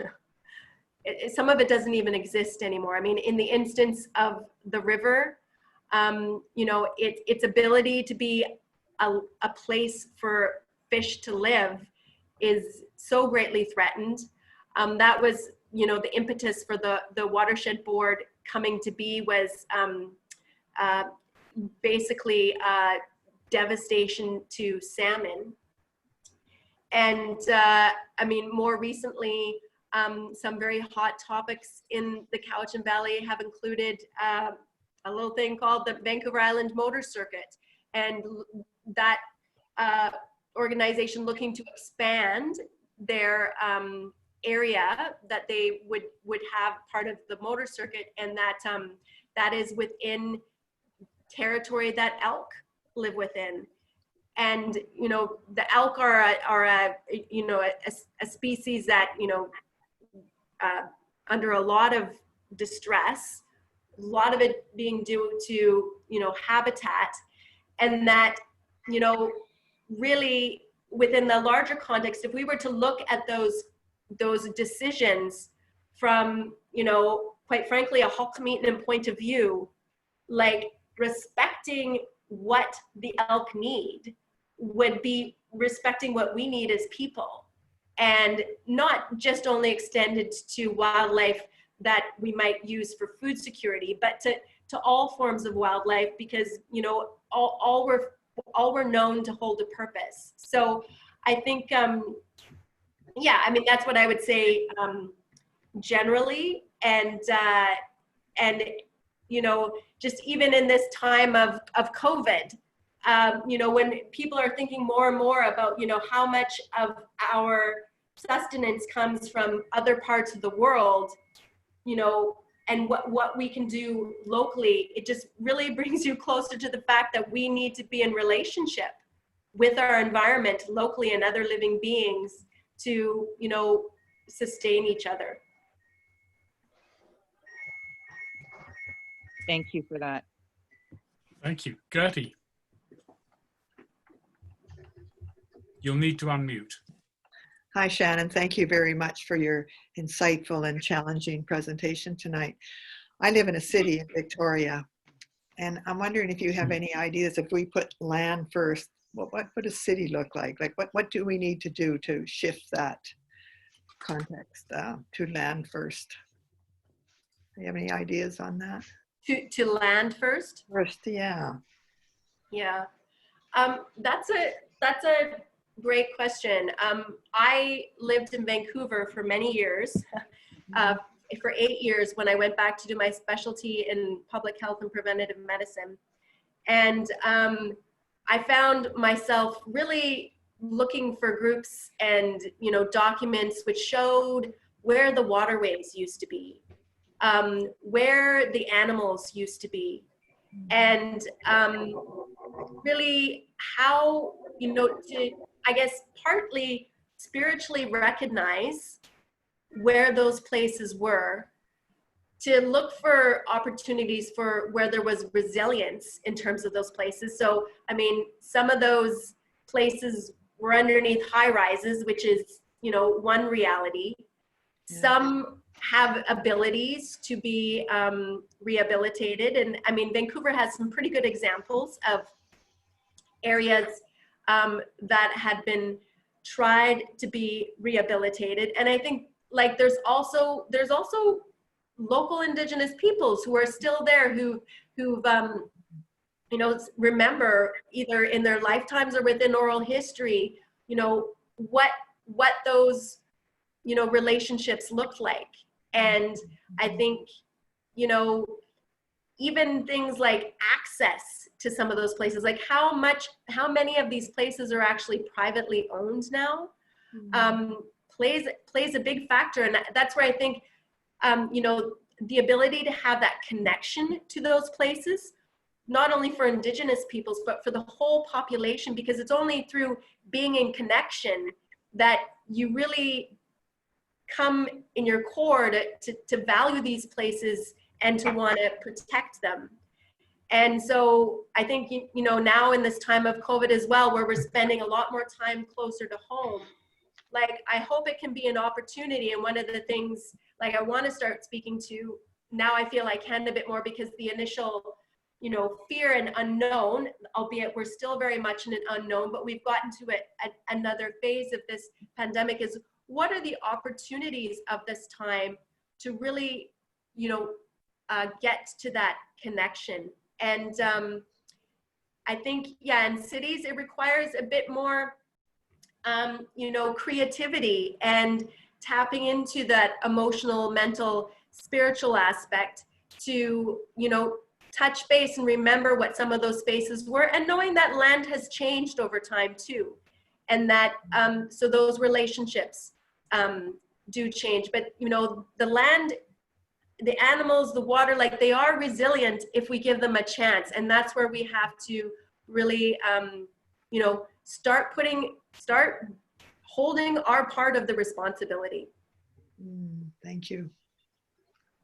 Some of it doesn't even exist anymore. I mean, in the instance of the river, you know, its ability to be a place for fish to live is so greatly threatened. That was, you know, the impetus for the Watershed Board coming to be, was basically devastation to salmon. And I mean, more recently, some very hot topics in the Cowichan Valley have included a little thing called the Vancouver Island Motor Circuit, and that organization looking to expand their area that they would have part of the motor circuit, and that that is within territory that elk live within. And you know, the elk are a you know, a species that, you know, under a lot of distress, a lot of it being due to, you know, habitat, and that, you know, really within the larger context, if we were to look at those decisions from, you know, quite frankly, a Hul'qumi'num point of view, like respecting what the elk need would be respecting what we need as people, and not just only extended to wildlife that we might use for food security, but to all forms of wildlife, because, you know, all we're known to hold a purpose. So I think, yeah, I mean, that's what I would say generally. And you know, just even in this time of COVID, you know, when people are thinking more and more about, you know, how much of our sustenance comes from other parts of the world, you know, and what we can do locally, it just really brings you closer to the fact that we need to be in relationship with our environment locally and other living beings to, you know, sustain each other.
Thank you for that.
Thank you. Gertie, you'll need to unmute.
Hi, Shannon. Thank you very much for your insightful and challenging presentation tonight. I live in a city in Victoria, and I'm wondering if you have any ideas if we put land first, what would a city look like? Like what do we need to do to shift that context to land first? Do you have any ideas on that?
To land first?
First, yeah.
Yeah. That's a great question. I lived in Vancouver for many years, for 8 years when I went back to do my specialty in public health and preventative medicine. And I found myself really looking for groups and, documents which showed where the waterways used to be, where the animals used to be, and really how, to, I guess, partly spiritually recognize where those places were, to look for opportunities for where there was resilience in terms of those places. So, I mean, some of those places were underneath high rises, which is, one reality. Yeah. Some have abilities to be rehabilitated. And I mean, Vancouver has some pretty good examples of areas that had been tried to be rehabilitated. And I think like there's also local Indigenous peoples who are still there who've remember either in their lifetimes or within oral history, what those, relationships looked like. And I think, even things like access to some of those places, like how many of these places are actually privately owned now, plays a big factor. And that's where I think, the ability to have that connection to those places, not only for Indigenous peoples, but for the whole population, because it's only through being in connection that you really come in your core to value these places and to want to protect them. And so I think, now in this time of COVID as well, where we're spending a lot more time closer to home, like, I hope it can be an opportunity. And one of the things, like, I want to start speaking to, now I feel I can a bit more, because the initial, fear and unknown, albeit we're still very much in an unknown, but we've gotten to another phase of this pandemic, is what are the opportunities of this time to really, get to that connection. And I think, yeah, in cities, it requires a bit more, creativity and tapping into that emotional, mental, spiritual aspect to, touch base and remember what some of those spaces were, and knowing that land has changed over time too. And that, so those relationships do change, but the land, the animals, the water, like, they are resilient if we give them a chance. And that's where we have to really, start holding our part of the responsibility.
Thank you.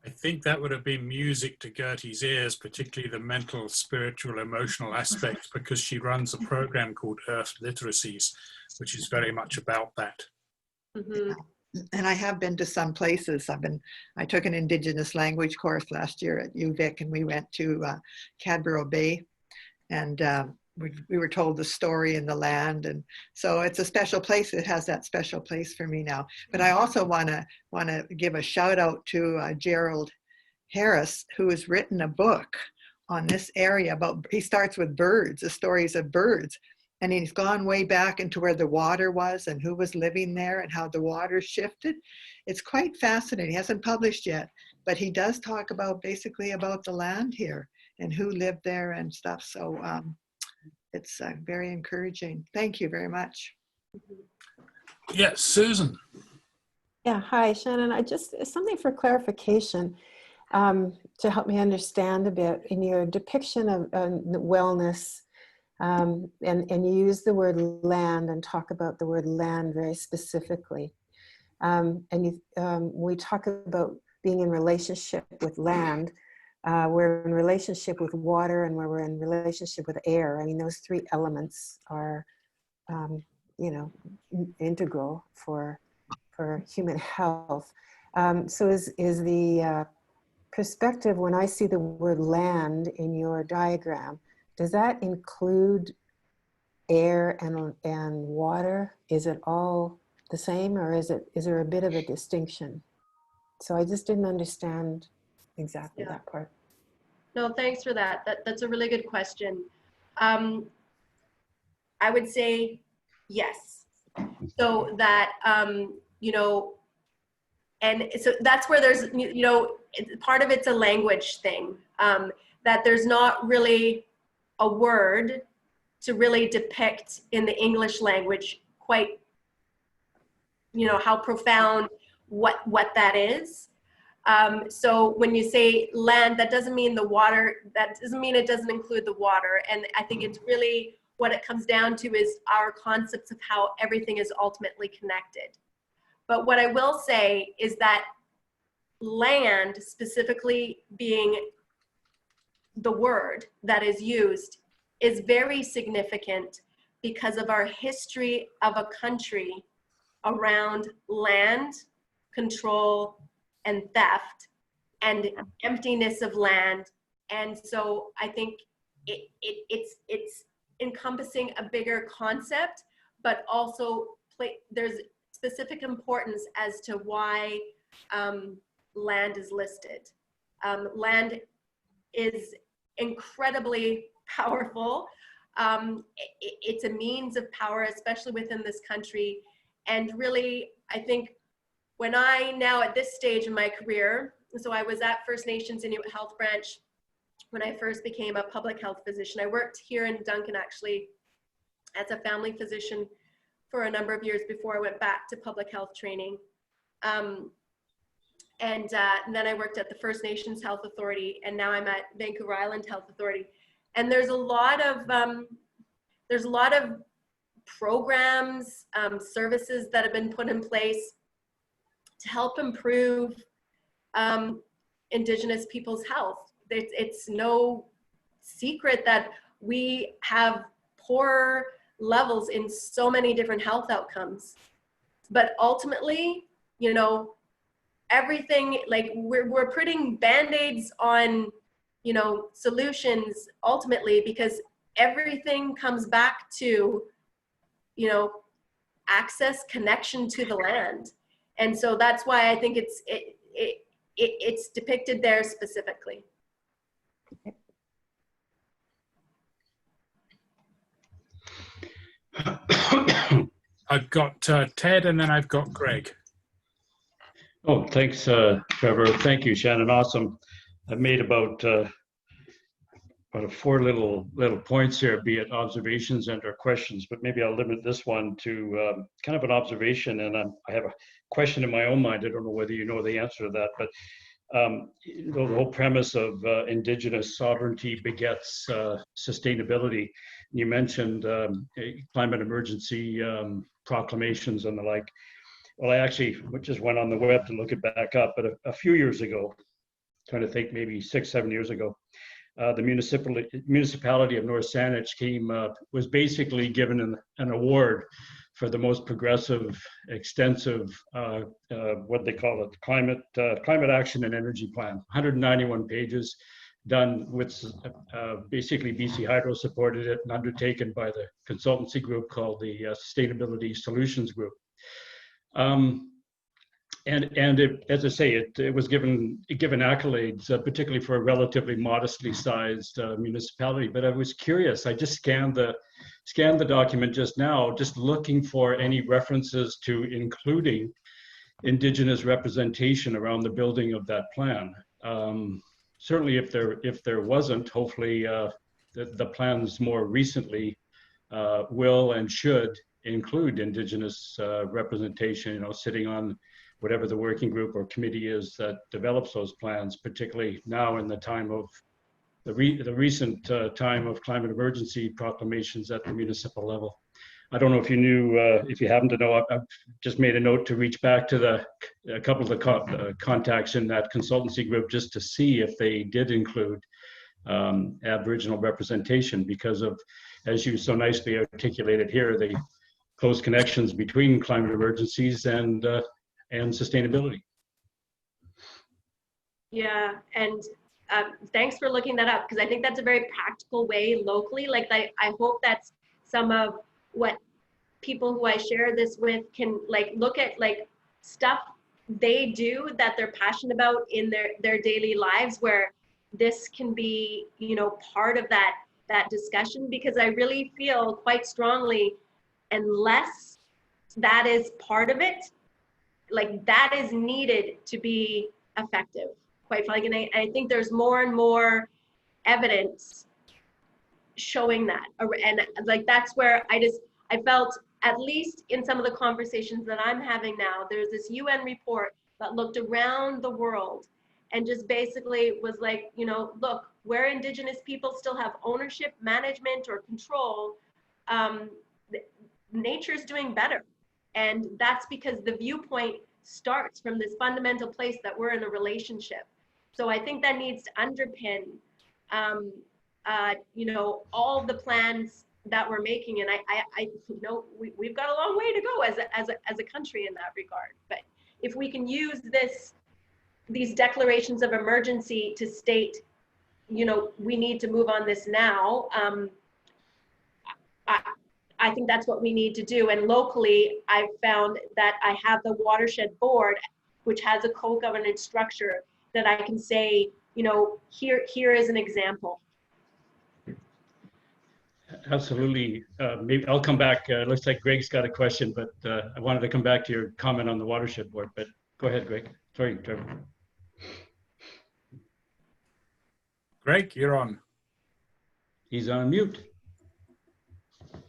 I think that would have been music to Gertie's ears, particularly the mental, spiritual, emotional aspects, because she runs a program called Earth Literacies, which is very much about that.
Mm-hmm. And I have been to some places. I took an Indigenous language course last year at UVic, and we went to Cadborough Bay, and we were told the story in the land. And so it's a special place. It has that special place for me now. But I also want to give a shout out to Gerald Harris, who has written a book on this area he starts with birds, the stories of birds. And he's gone way back into where the water was and who was living there and how the water shifted. It's quite fascinating. He hasn't published yet, but he does talk basically about the land here and who lived there and stuff. So it's very encouraging. Thank you very much.
Yes, Susan.
Yeah, hi, Shannon. Something for clarification to help me understand a bit. In your depiction of wellness, and you use the word land and talk about the word land very specifically. And we talk about being in relationship with land. we're in relationship with water, and where we're in relationship with air. I mean, those three elements are, you know, integral for human health. So is the perspective, when I see the word land in your diagram, does that include air and water? Is it all the same, or is there a bit of a distinction? So I just didn't understand exactly that part.
No, thanks for that. That's a really good question. I would say yes. So that, you know, and so that's where there's, you know, part of it's a language thing, that there's not really a word to really depict in the English language quite, you know, how profound what that is. So when you say land, that doesn't mean the water, that doesn't mean it doesn't include the water. And I think it's really what it comes down to is our concepts of how everything is ultimately connected. But what I will say is that land, specifically being the word that is used, is very significant because of our history of a country around land control and theft and emptiness of land. And so I think it's encompassing a bigger concept, but also there's specific importance as to why land is listed. Land is incredibly powerful. It's a means of power, especially within this country. And really, I think when I now at this stage in my career, so I was at First Nations Inuit Health Branch when I first became a public health physician. I worked here in Duncan actually as a family physician for a number of years before I went back to public health training. And then I worked at the First Nations Health Authority, and now I'm at Vancouver Island Health Authority. And there's a lot of programs, services that have been put in place to help improve Indigenous people's health. It's no secret that we have poor levels in so many different health outcomes. But ultimately, you know, everything, like we're putting band-aids on, you know, solutions ultimately, because everything comes back to, you know, access, connection to the land. And so that's why I think it's depicted there specifically.
I've got Ted, and then I've got Greg.
Oh, thanks, Trevor. Thank you, Shannon. Awesome. I've made about 4 little points here, be it observations and or questions, but maybe I'll limit this one to kind of an observation, and I have a question in my own mind. I don't know whether you know the answer to that, but the whole premise of Indigenous sovereignty begets sustainability. You mentioned climate emergency proclamations and the like. Well, I actually just went on the web to look it back up, but a few years ago, trying to think, maybe 6-7 years ago, the municipality of North Saanich was basically given an award for the most progressive, extensive, what they call it, climate action and energy plan. 191 pages, done with basically BC Hydro supported it and undertaken by the consultancy group called the Sustainability Solutions Group. And it, as I say, it was given accolades, particularly for a relatively modestly sized municipality. But I was curious. I just scanned the document just now, just looking for any references to including Indigenous representation around the building of that plan. Certainly, if there wasn't, hopefully the plans more recently will and should include Indigenous representation. You know, sitting on whatever the working group or committee is that develops those plans, particularly now in the time of the recent time of climate emergency proclamations at the municipal level. I don't know if you knew, if you happen to know, I've just made a note to reach back to a couple of the contacts in that consultancy group just to see if they did include Aboriginal representation, because of, as you so nicely articulated here, the close connections between climate emergencies and sustainability.
Yeah, and thanks for looking that up, because I think that's a very practical way locally. Like I hope that's some of what people who I share this with can like look at, like stuff they do that they're passionate about in their daily lives, where this can be, you know, part of that discussion. Because I really feel quite strongly, unless that is part of it, like that is needed to be effective, quite frankly. And I think there's more and more evidence showing that. And like, that's where I felt, at least in some of the conversations that I'm having now, there's this UN report that looked around the world and just basically was like, you know, look, where Indigenous people still have ownership, management, or control, nature's doing better. And that's because the viewpoint starts from this fundamental place that we're in a relationship. So I think that needs to underpin, you know, all the plans that we're making. And I you know, we've got a long way to go as a country in that regard. But if we can use these declarations of emergency to state, you know, we need to move on this now, I think that's what we need to do. And locally, I've found that I have the Watershed Board, which has a co-governance structure that I can say, you know, here is an example.
Absolutely. Maybe I'll come back. Looks like Greg's got a question, but I wanted to come back to your comment on the Watershed Board, but go ahead, Greg. Sorry, Trevor.
Greg, you're on.
He's on mute.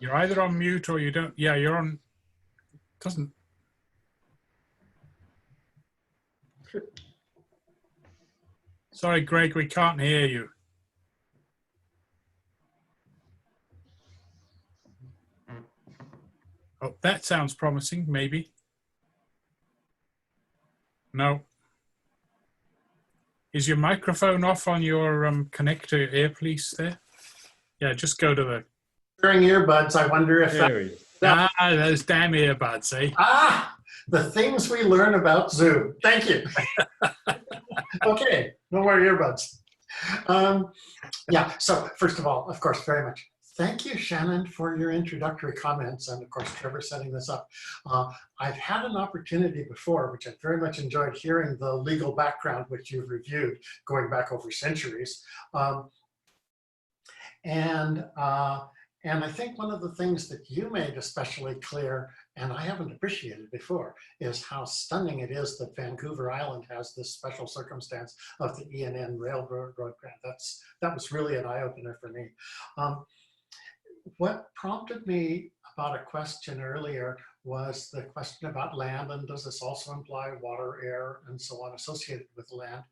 You're either on mute or you don't. Yeah, you're on. Doesn't. Sorry, Greg, we can't hear you. Oh, that sounds promising, maybe. No. Is your microphone off on your connector earpiece there? Yeah, just go to the...
Wearing earbuds, I wonder if
There he is.
those damn earbuds, eh?
The things we learn about Zoom. Thank you. Okay, no more earbuds. Yeah, so first of all, of course, very much. Thank you, Shannon, for your introductory comments, and of course, Trevor setting this up. I've had an opportunity before, which I very much enjoyed, hearing the legal background, which you've reviewed, going back over centuries. And I think one of the things that you made especially clear, and I haven't appreciated before, is how stunning it is that Vancouver Island has this special circumstance of the ENN Railroad Grant. That was really an eye-opener for me. What prompted me about a question earlier was the question about land, and does this also imply water, air, and so on associated with land?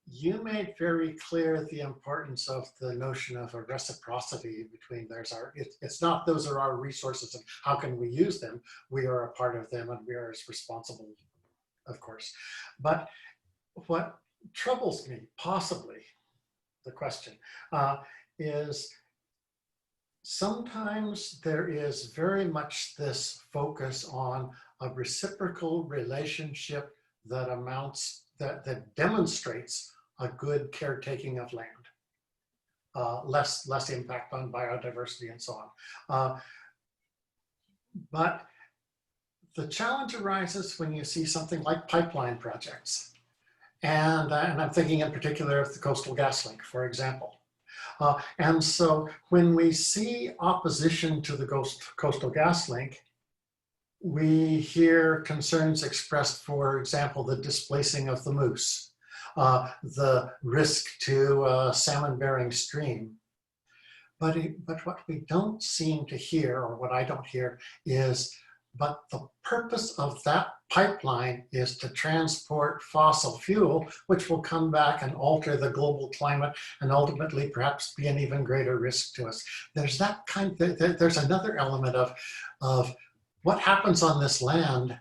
You made very clear the importance of the notion of a reciprocity between it's not those are our resources and how can we use them? We are a part of them and we are as responsible, of course. But what troubles me, possibly, the question, is sometimes there is very much this focus on a reciprocal relationship that that demonstrates a good caretaking of land, less impact on biodiversity and so on. But the challenge arises when you see something like pipeline projects. And I'm thinking in particular of the Coastal GasLink, for example. And so when we see opposition to the Coastal GasLink, we hear concerns expressed, for example, the displacing of the moose, the risk to a salmon-bearing stream. But what we don't seem to hear, or what I don't hear, is but the purpose of that pipeline is to transport fossil fuel, which will come back and alter the global climate and ultimately perhaps be an even greater risk to us. There's that kind, there's another element of what happens on this land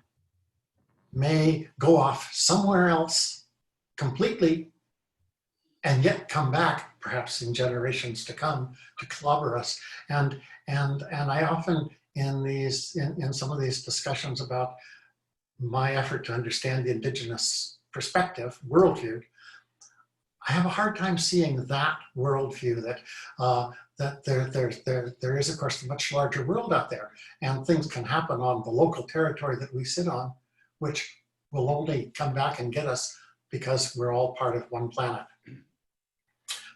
may go off somewhere else completely and yet come back perhaps in generations to come to clobber us. And I often in some of these discussions about my effort to understand the Indigenous perspective, worldview, I have a hard time seeing that worldview that there is, of course, a much larger world out there, and things can happen on the local territory that we sit on, which will only come back and get us because we're all part of one planet.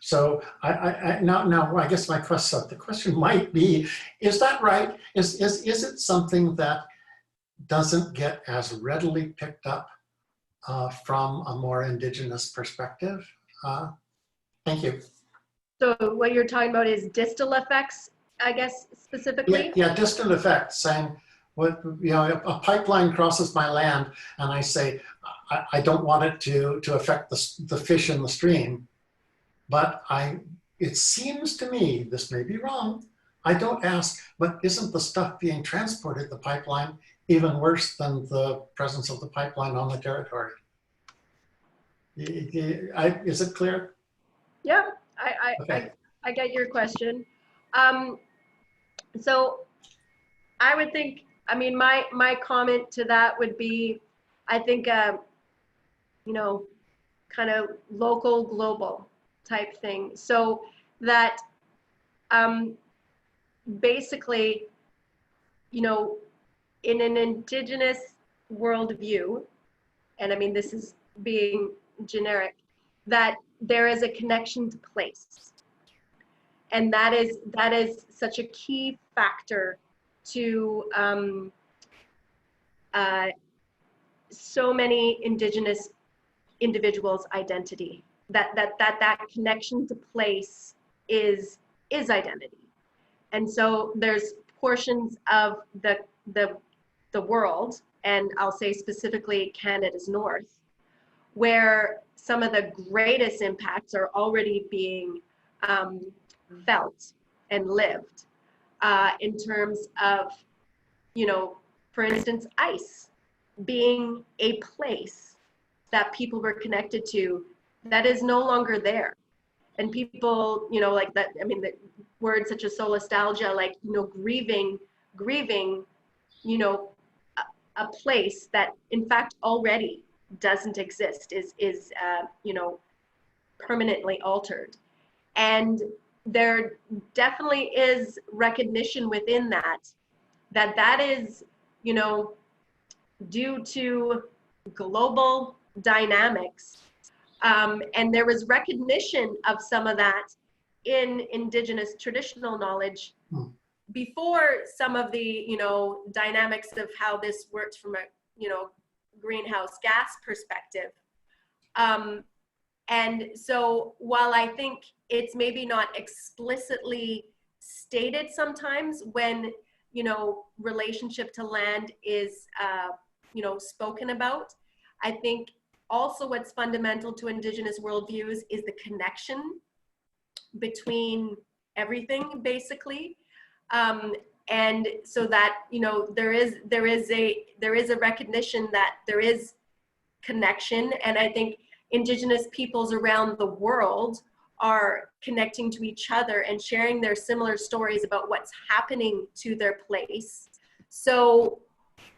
So now I guess the question might be, is that right? Is it something that doesn't get as readily picked up from a more Indigenous perspective? Thank you.
So what you're talking about is distal effects, I guess, specifically?
Yeah, distal effects, saying, what, you know, a pipeline crosses my land and I say, I don't want it to affect the fish in the stream. But it seems to me, this may be wrong, I don't ask, but isn't the stuff being transported the pipeline even worse than the presence of the pipeline on the territory? Is it clear?
Yeah,
Okay.
I get your question. So I would think, I mean, my comment to that would be, I think, you know, kind of local, global type thing. So that basically, you know, in an Indigenous worldview, and I mean, this is being generic, that there is a connection to place. And that is such a key factor to so many Indigenous individuals' identity. That connection to place is identity. And so there's portions of the world, and I'll say specifically Canada's north, where some of the greatest impacts are already being felt and lived in terms of, you know, for instance, ice being a place that people were connected to that is no longer there. And people, you know, like that, I mean, the words such as solastalgia, like, you know, grieving, you know, a place that in fact already doesn't exist, is you know, permanently altered. And there definitely is recognition within that is, you know, due to global dynamics. And there was recognition of some of that in Indigenous traditional knowledge before some of the, you know, dynamics of how this works from a, you know, greenhouse gas perspective. And so while I think it's maybe not explicitly stated sometimes when, you know, relationship to land is, you know, spoken about, I think also what's fundamental to Indigenous worldviews is the connection between everything, basically. And so that, you know, there is a recognition that there is connection. And I think Indigenous peoples around the world are connecting to each other and sharing their similar stories about what's happening to their place. So,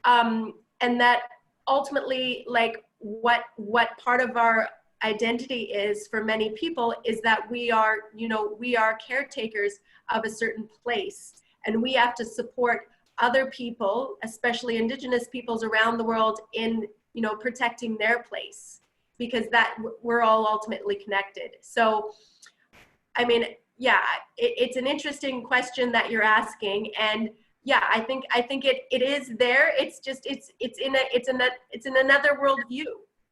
and that ultimately, like, what part of our identity is for many people is that we are, you know, we are caretakers of a certain place, and we have to support other people, especially Indigenous peoples around the world, in, you know, protecting their place, because that we're all ultimately connected. So, I mean, yeah, it's an interesting question that you're asking, and yeah, I think it is there. It's just it's in another worldview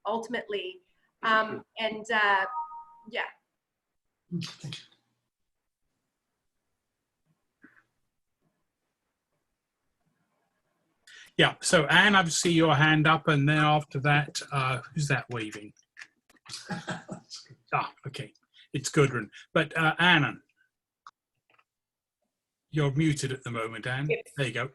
ultimately, and yeah.
Thank you.
Yeah, so Anne, I see your hand up, and then after that, who's that waving? Ah, okay, it's Gudrun. But Anna, you're muted at the moment, Anne.
Yes.
There you go.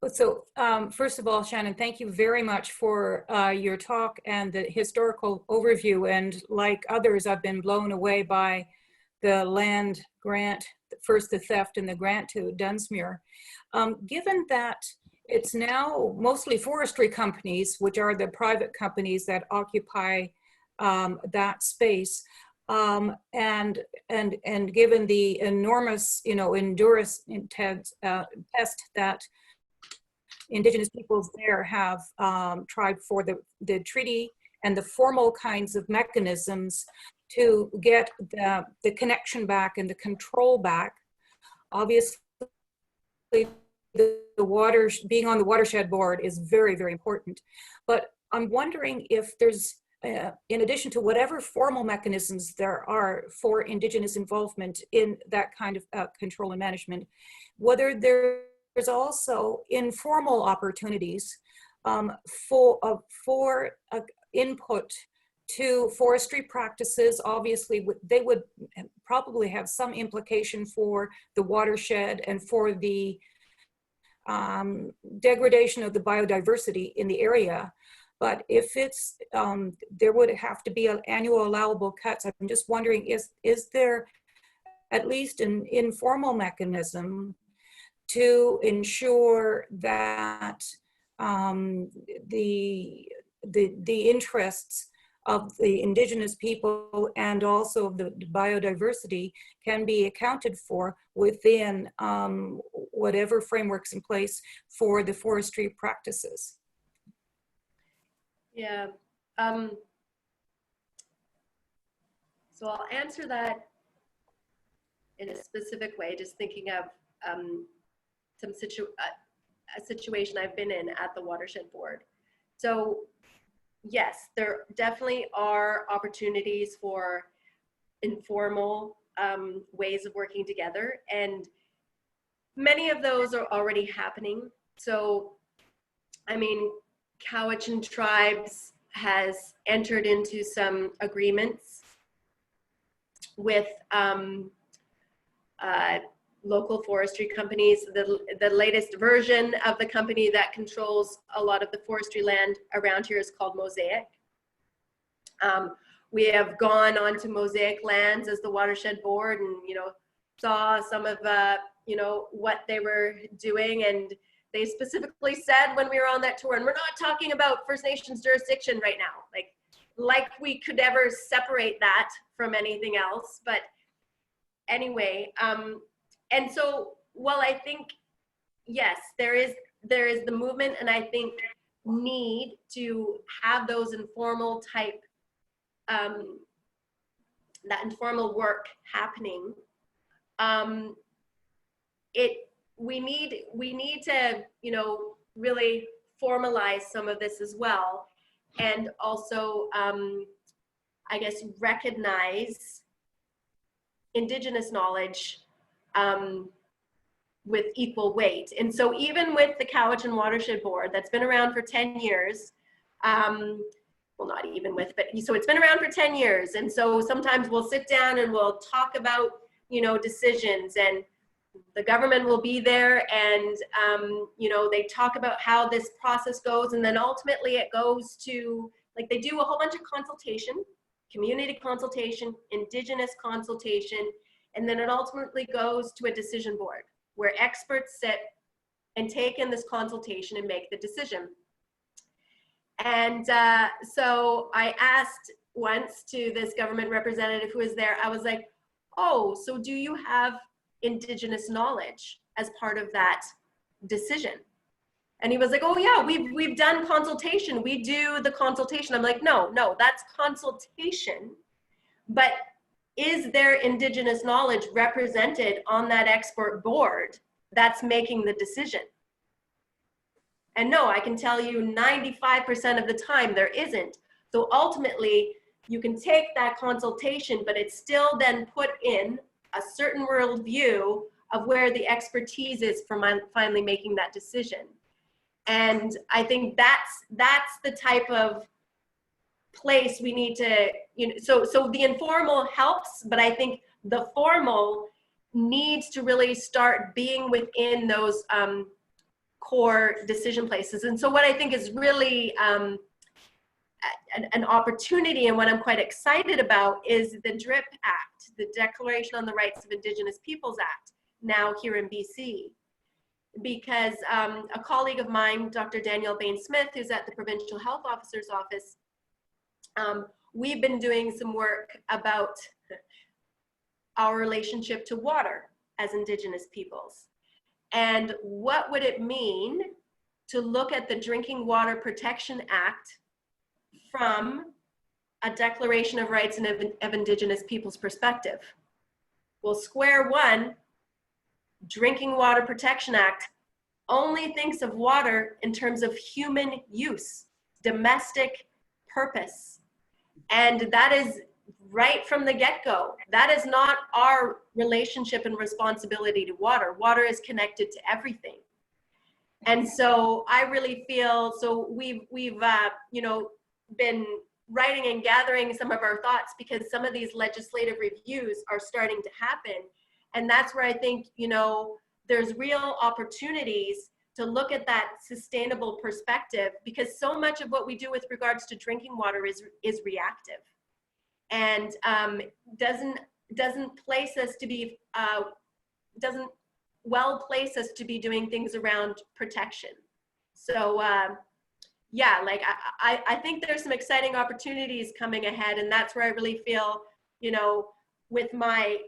So first of all, Shannon, thank you very much for your talk and the historical overview. And like others, I've been blown away by the land grant, first the theft and the grant to Dunsmuir. Given that it's now mostly forestry companies, which are the private companies that occupy that space, and given the enormous, endurance test that Indigenous peoples there have tried for the treaty and the formal kinds of mechanisms to get the connection back and the control back. Obviously, being on the watershed board is very, very important. But I'm wondering if there's, in addition to whatever formal mechanisms there are for Indigenous involvement in that kind of control and management, whether there's also informal opportunities for input to forestry practices. Obviously, they would probably have some implication for the watershed and for the degradation of the biodiversity in the area. But if it's, there would have to be an annual allowable cuts. I'm just wondering, is there at least an informal mechanism to ensure that the interests of the Indigenous people and also the biodiversity can be accounted for within whatever frameworks in place for the forestry practices?
Yeah. So I'll answer that in a specific way, just thinking of a situation I've been in at the Watershed Board. So yes, there definitely are opportunities for informal ways of working together, and many of those are already happening. So, I mean, Cowichan Tribes has entered into some agreements with local forestry companies. The latest version of the company that controls a lot of the forestry land around here is called Mosaic. We have gone onto Mosaic lands as the Watershed Board and, saw some of, what they were doing. And they specifically said when we were on that tour, and we're not talking about First Nations jurisdiction right now, like we could ever separate that from anything else. But anyway, and so, well, I think, yes, there is the movement, and I think need to have those informal type, that informal work happening. We need to, really formalize some of this as well, and also, I guess, recognize Indigenous knowledge with equal weight. And so even with the Cowichan Watershed Board that's been around for 10 years, well, not even with, but so it's been around for 10 years. And so sometimes we'll sit down and we'll talk about, decisions, and the government will be there, and, they talk about how this process goes. And then ultimately it goes to, they do a whole bunch of consultation, community consultation, Indigenous consultation, and then it ultimately goes to a decision board where experts sit and take in this consultation and make the decision. And so I asked once to this government representative who was there, I was like, oh, so do you have Indigenous knowledge as part of that decision? And he was like, oh yeah, we've done consultation. We do the consultation. I'm like, no, that's consultation. But is there Indigenous knowledge represented on that expert board that's making the decision? And no, I can tell you 95% of the time there isn't. So ultimately, you can take that consultation, but it's still then put in a certain worldview of where the expertise is for finally making that decision. And I think that's the type of place we need to, so the informal helps, but I think the formal needs to really start being within those core decision places. And so what I think is really an opportunity, and what I'm quite excited about, is the DRIP Act, the Declaration on the Rights of Indigenous Peoples Act, now here in BC. Because a colleague of mine, Dr. Danielle Bain-Smith, who's at the Provincial Health Officer's Office, we've been doing some work about our relationship to water as Indigenous peoples. And what would it mean to look at the Drinking Water Protection Act from a Declaration of Rights of Indigenous Peoples perspective? Well, square one, Drinking Water Protection Act only thinks of water in terms of human use, domestic purpose. And that is right from the get-go. That is not our relationship and responsibility to water. Water is connected to everything. And so I really feel, so we've been writing and gathering some of our thoughts, because some of these legislative reviews are starting to happen. And that's where I think, there's real opportunities to look at that sustainable perspective, because so much of what we do with regards to drinking water is reactive, and doesn't place us to be doesn't well place us to be doing things around protection. So yeah, like I think there's some exciting opportunities coming ahead, and that's where I really feel, with my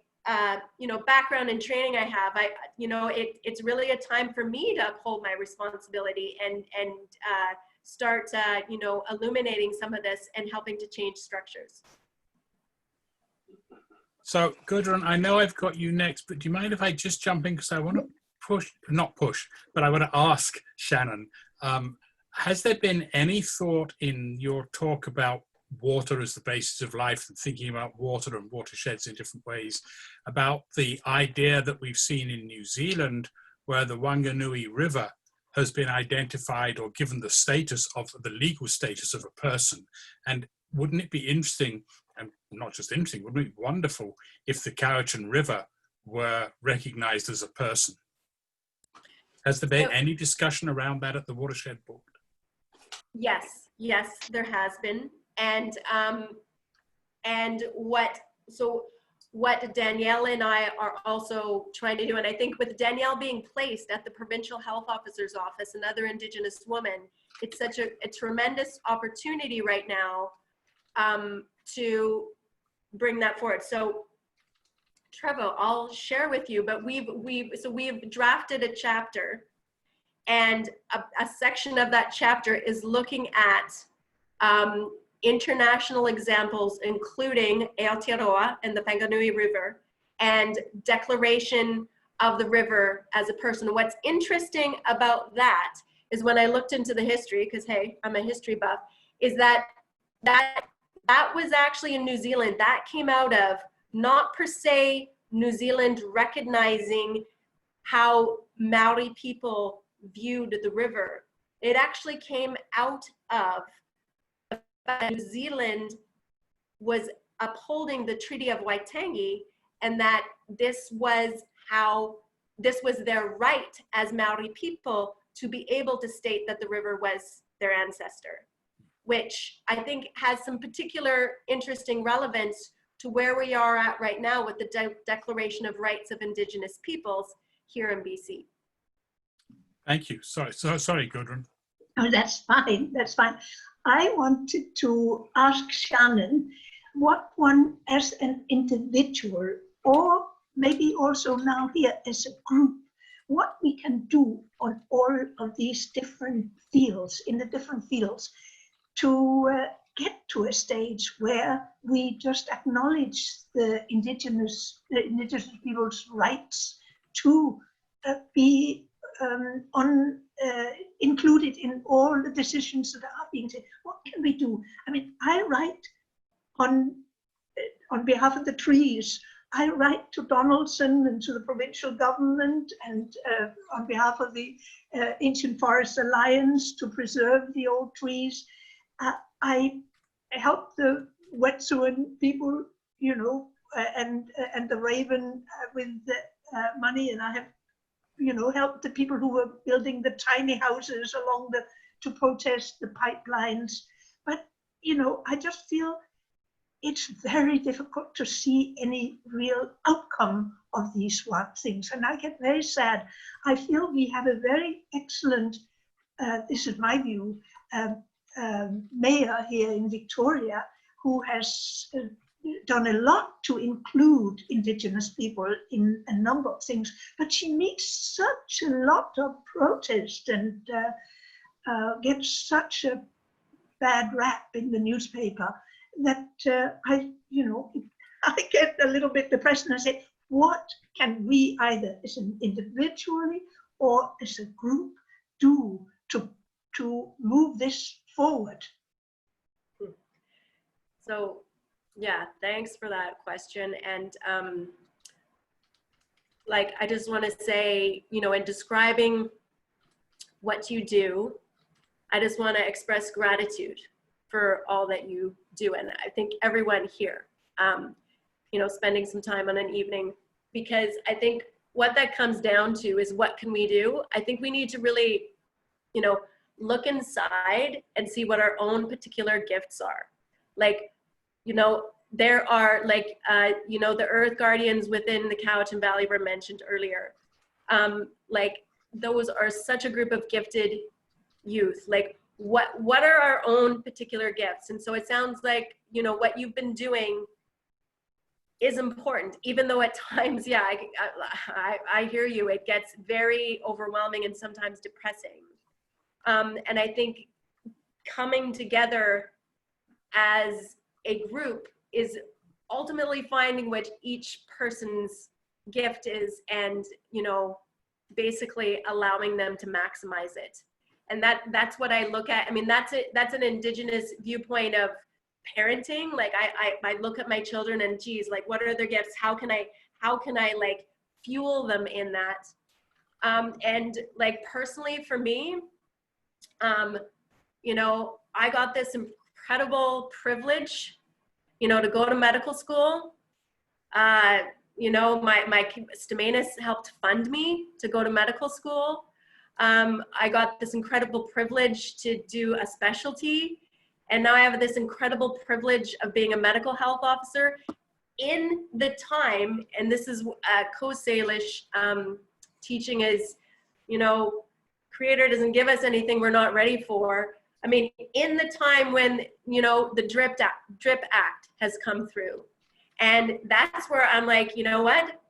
background and training I have, it's really a time for me to uphold my responsibility and start illuminating some of this and helping to change structures.
So Gudrun, I know I've got you next, but do you mind if I just jump in, because I want to but I want to ask Shannon, has there been any thought in your talk about water as the basis of life, and thinking about water and watersheds in different ways, about the idea that we've seen in New Zealand, where the Wanganui River has been identified or given the status of the legal status of a person? And wouldn't it be interesting, and not just interesting, wouldn't it be wonderful if the Cowichan River were recognized as a person? Has there been any discussion around that at the Watershed Board? Yes, there has been. And what Danielle and I are also trying to do, and I think with Danielle being placed at the Provincial Health Officer's Office, another Indigenous woman, it's such a tremendous opportunity right now to bring that forward. So Trevo, I'll share with you, but we've drafted a chapter, and a section of that chapter is looking at international examples, including Aotearoa and the Whanganui River, and declaration of the river as a person. What's interesting about that is, when I looked into the history, because hey, I'm a history buff, is that was actually in New Zealand. That came out of not per se New Zealand recognizing how Maori people viewed the river. It actually came out of New Zealand was upholding the Treaty of Waitangi, and that this was their right as Maori people to be able to state that the river was their ancestor, which I think has some particular interesting relevance to where we are at right now with the Declaration of Rights of Indigenous Peoples here in BC. Thank you. Sorry, Gudrun.
Oh, that's fine. That's fine. I wanted to ask Shannon what one, as an individual, or maybe also now here as a group, what we can do on all of these different fields, in the different fields, to get to a stage where we just acknowledge the indigenous people's rights to be included in all the decisions that are being taken. What can we do? I mean, I write on behalf of the trees I write to Donaldson and to the provincial government and on behalf of the Ancient Forest Alliance to preserve the old trees. I help the Wet'suwet'en people, you know, and the Raven with the money, and I have, you know, helped the people who were building the tiny houses along to protest the pipelines. But, you know, I just feel it's very difficult to see any real outcome of these things. And I get very sad. I feel we have a very excellent, this is my view, mayor here in Victoria who has done a lot to include Indigenous people in a number of things, but she meets such a lot of protest and gets such a bad rap in the newspaper that I get a little bit depressed, and I say, what can we either as an individually or as a group do to move this forward?
So, yeah, thanks for that question. And like, I just want to say, you know, in describing what you do, I just want to express gratitude for all that you do. And I think everyone here, you know, spending some time on an evening, because I think what that comes down to is what can we do? I think we need to really, you know, look inside and see what our own particular gifts are. Like, you know, there are like, you know, the earth guardians within the Cowichan Valley were mentioned earlier. Like, those are such a group of gifted youth. Like, what are our own particular gifts? And so it sounds like, you know, what you've been doing is important, even though at times, yeah, I hear you, it gets very overwhelming and sometimes depressing. And I think coming together as a group is ultimately finding what each person's gift is and, you know, basically allowing them to maximize it. And that's what I look at. I mean, that's an Indigenous viewpoint of parenting. Like I look at my children and, geez, like, what are their gifts? How can I like fuel them in that? And like, personally for me, you know, I got this incredible privilege, you know, to go to medical school. You know, my Stz'uminus helped fund me to go to medical school. I got this incredible privilege to do a specialty, and now I have this incredible privilege of being a medical health officer in the time, and this is Coast Salish teaching is, you know, Creator doesn't give us anything we're not ready for. I mean, in the time when, you know, the DRIP Act has come through. And that's where I'm like, you know what?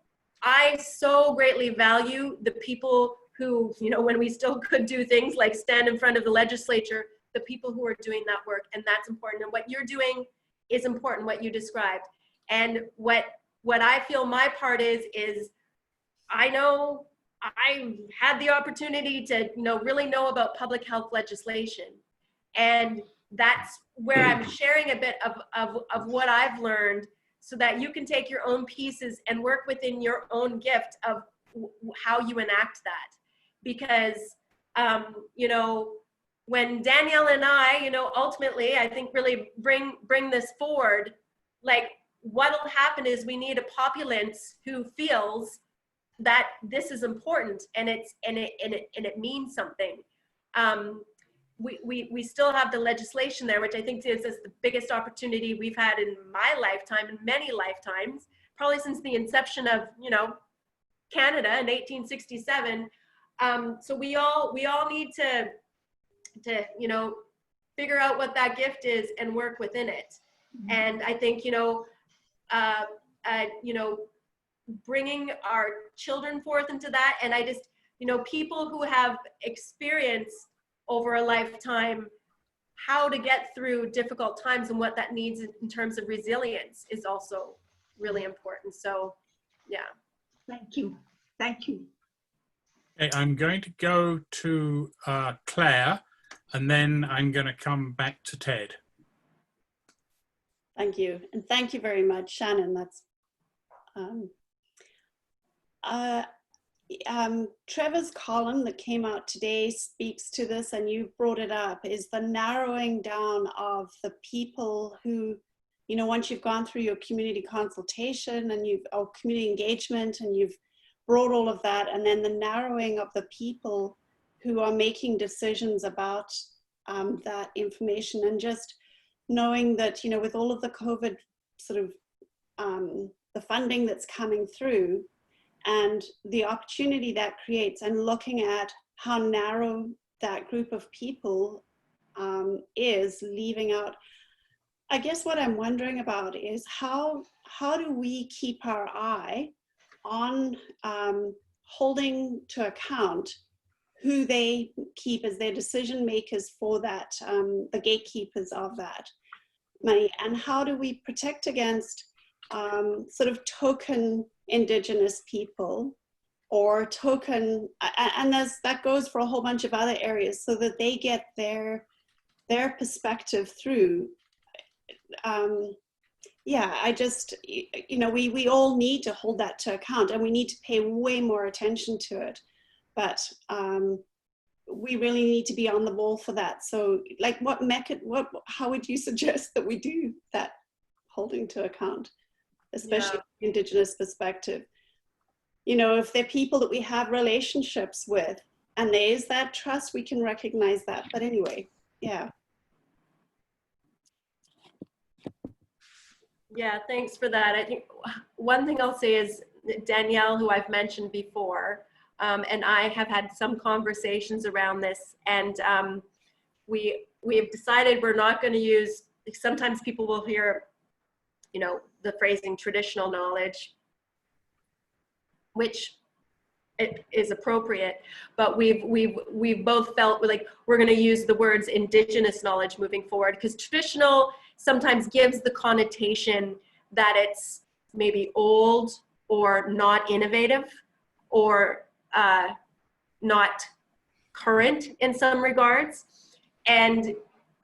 I so greatly value the people who, you know, when we still could do things like stand in front of the legislature, the people who are doing that work, and that's important. And what you're doing is important, what you described. And what I feel my part is I know I had the opportunity to, you know, really know about public health legislation. And that's where I'm sharing a bit of what I've learned, so that you can take your own pieces and work within your own gift of how you enact that. Because, you know, when Danielle and I, you know, ultimately, I think really bring this forward, like, what'll happen is we need a populace who feels that this is important and it means something. We still have the legislation there, which I think is the biggest opportunity we've had in my lifetime, in many lifetimes, probably since the inception of, you know, Canada in 1867. So we all need to, you know, figure out what that gift is and work within it. Mm-hmm. And I think, you know, bringing our children forth into that, and I just, you know, people who have experienced over a lifetime how to get through difficult times and what that needs in terms of resilience is also really important. So, yeah.
Thank you. Thank you.
Okay, I'm going to go to Claire, and then I'm going to come back to Ted.
Thank you. And thank you very much, Shannon. Trevor's column that came out today speaks to this, and you brought it up, is the narrowing down of the people who, you know, once you've gone through your community consultation and or community engagement, and you've brought all of that, and then the narrowing of the people who are making decisions about that information, and just knowing that, you know, with all of the COVID sort of the funding that's coming through, and the opportunity that creates, and looking at how narrow that group of people is, leaving out. I guess what I'm wondering about is how do we keep our eye on holding to account who they keep as their decision makers for that, the gatekeepers of that money, and how do we protect against sort of token Indigenous people, or token, and that goes for a whole bunch of other areas, so that they get their perspective through. Yeah, I just, you know, we all need to hold that to account, and we need to pay way more attention to it, but we really need to be on the ball for that. So like how would you suggest that we do that holding to account, especially from Indigenous perspective? You know, if they're people that we have relationships with and there is that trust, we can recognize that. But anyway, yeah.
Yeah, thanks for that. I think one thing I'll say is Danielle, who I've mentioned before, and I have had some conversations around this, and we have decided we're not going to use, sometimes people will hear, you know, the phrasing traditional knowledge, which it is appropriate, but we've both felt like we're going to use the words Indigenous knowledge moving forward, because traditional sometimes gives the connotation that it's maybe old or not innovative or not current in some regards. And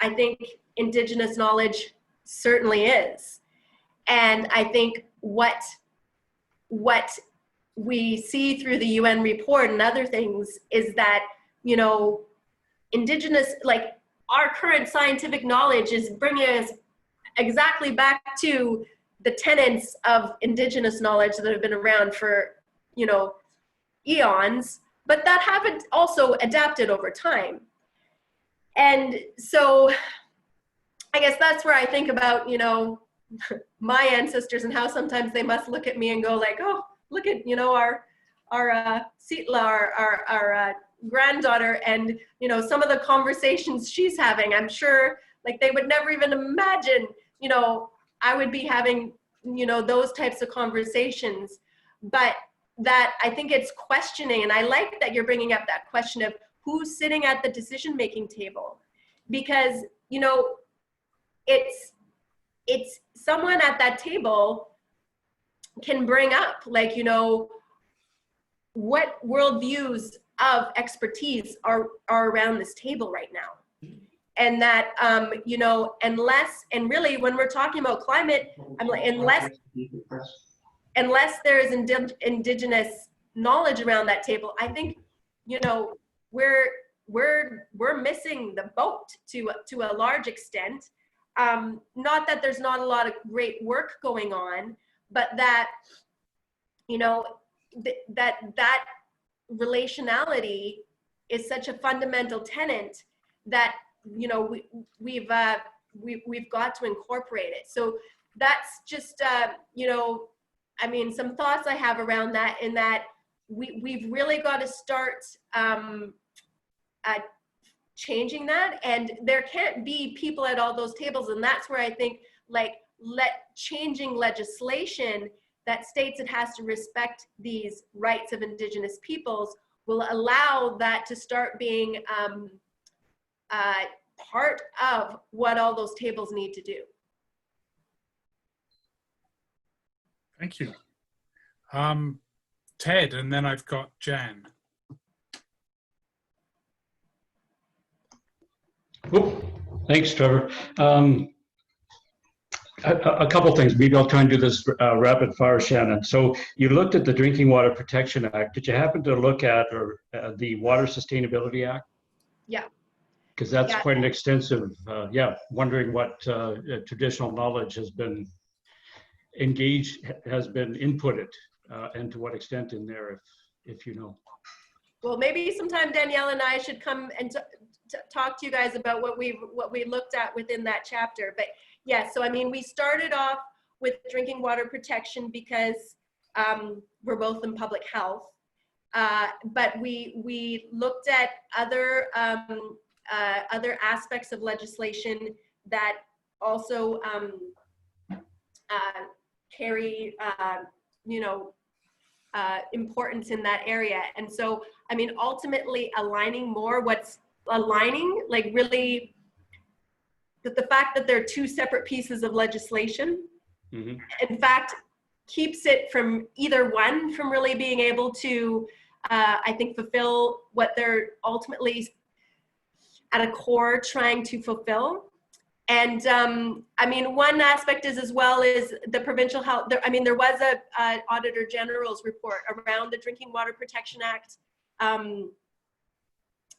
I think Indigenous knowledge certainly is. And I think what we see through the UN report and other things is that, you know, Indigenous, like our current scientific knowledge is bringing us exactly back to the tenets of Indigenous knowledge that have been around for, you know, eons, but that haven't also adapted over time. And so I guess that's where I think about, you know, my ancestors and how sometimes they must look at me and go like, oh, look at, you know, our Sitla, our granddaughter, and, you know, some of the conversations she's having, I'm sure like they would never even imagine, you know, I would be having, you know, those types of conversations. But that, I think it's questioning, and I like that you're bringing up that question of who's sitting at the decision-making table, because, you know, it's someone at that table can bring up, like, you know, what worldviews of expertise are around this table right now. And that, you know, unless, and really when we're talking about climate, unless there is Indigenous knowledge around that table, I think, you know, we're missing the boat to a large extent. Not that there's not a lot of great work going on, but that, you know, that relationality is such a fundamental tenet that, you know, we've got to incorporate it. So that's just, you know, I mean, some thoughts I have around that, in that we've really got to start changing that, and there can't be people at all those tables. And that's where I think, like, changing legislation that states it has to respect these rights of Indigenous peoples will allow that to start being part of what all those tables need to do.
Thank you. Ted, and then I've got Jan.
Oh, thanks, Trevor. A couple things. Maybe I'll try and do this rapid fire, Shannon. So you looked at the Drinking Water Protection Act. Did you happen to look at the Water Sustainability Act?
Yeah.
Because that's quite an extensive, wondering what traditional knowledge has been inputted, and to what extent in there, if you know.
Well, maybe sometime Danielle and I should come and talk to you guys about what we looked at within that chapter. But yeah, so I mean, we started off with drinking water protection because we're both in public health, but we looked at other aspects of legislation that also carry importance in that area. And so, I mean, ultimately aligning more, what's aligning, like really, the fact that they're two separate pieces of legislation, in fact, keeps it from either one from really being able to, I think, fulfill what they're ultimately at a core trying to fulfill. And I mean, one aspect is as well is the provincial health. I mean, there was a Auditor General's report around the Drinking Water Protection Act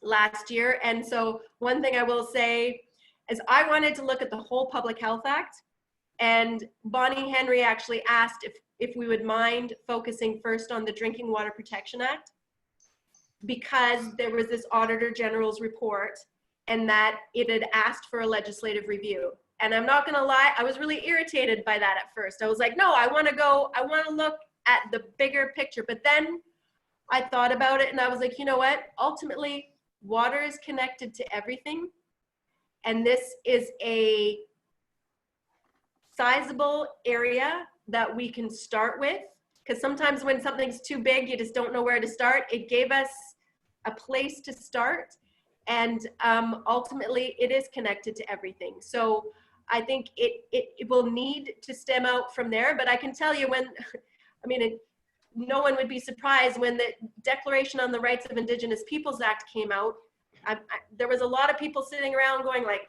last year. And so one thing I will say is I wanted to look at the whole Public Health Act, and Bonnie Henry actually asked if we would mind focusing first on the Drinking Water Protection Act, because there was this Auditor General's report and that it had asked for a legislative review. And I'm not gonna lie, I was really irritated by that at first. I was like, no, I wanna look at the bigger picture. But then I thought about it and I was like, you know what? Ultimately, water is connected to everything. And this is a sizable area that we can start with. Because sometimes when something's too big, you just don't know where to start. It gave us a place to start. And ultimately, it is connected to everything. So I think it will need to stem out from there. But I can tell you when, I mean, no one would be surprised when the Declaration on the Rights of Indigenous Peoples Act came out. There was a lot of people sitting around going like,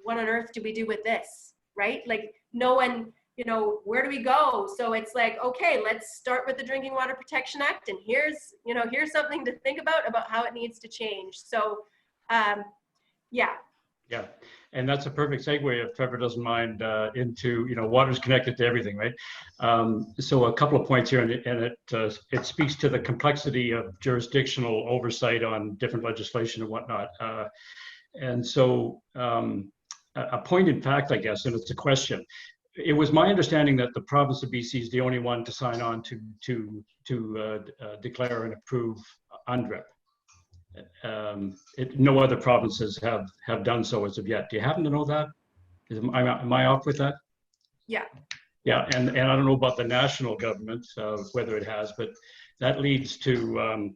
what on earth do we do with this, right? Like no one, you know, where do we go? So it's like, okay, let's start with the Drinking Water Protection Act. And here's something to think about how it needs to change. So
yeah, and that's a perfect segue, if Trevor doesn't mind, into, water's connected to everything, right? So a couple of points here, and it speaks to the complexity of jurisdictional oversight on different legislation and whatnot. And so a point in fact, I guess, and it's a question. It was my understanding that the province of BC is the only one to sign on to declare and approve UNDRIP. No other provinces have done so as of yet. Do you happen to know that? Am I off with that?
Yeah.
Yeah, and I don't know about the national government, whether it has, but that leads to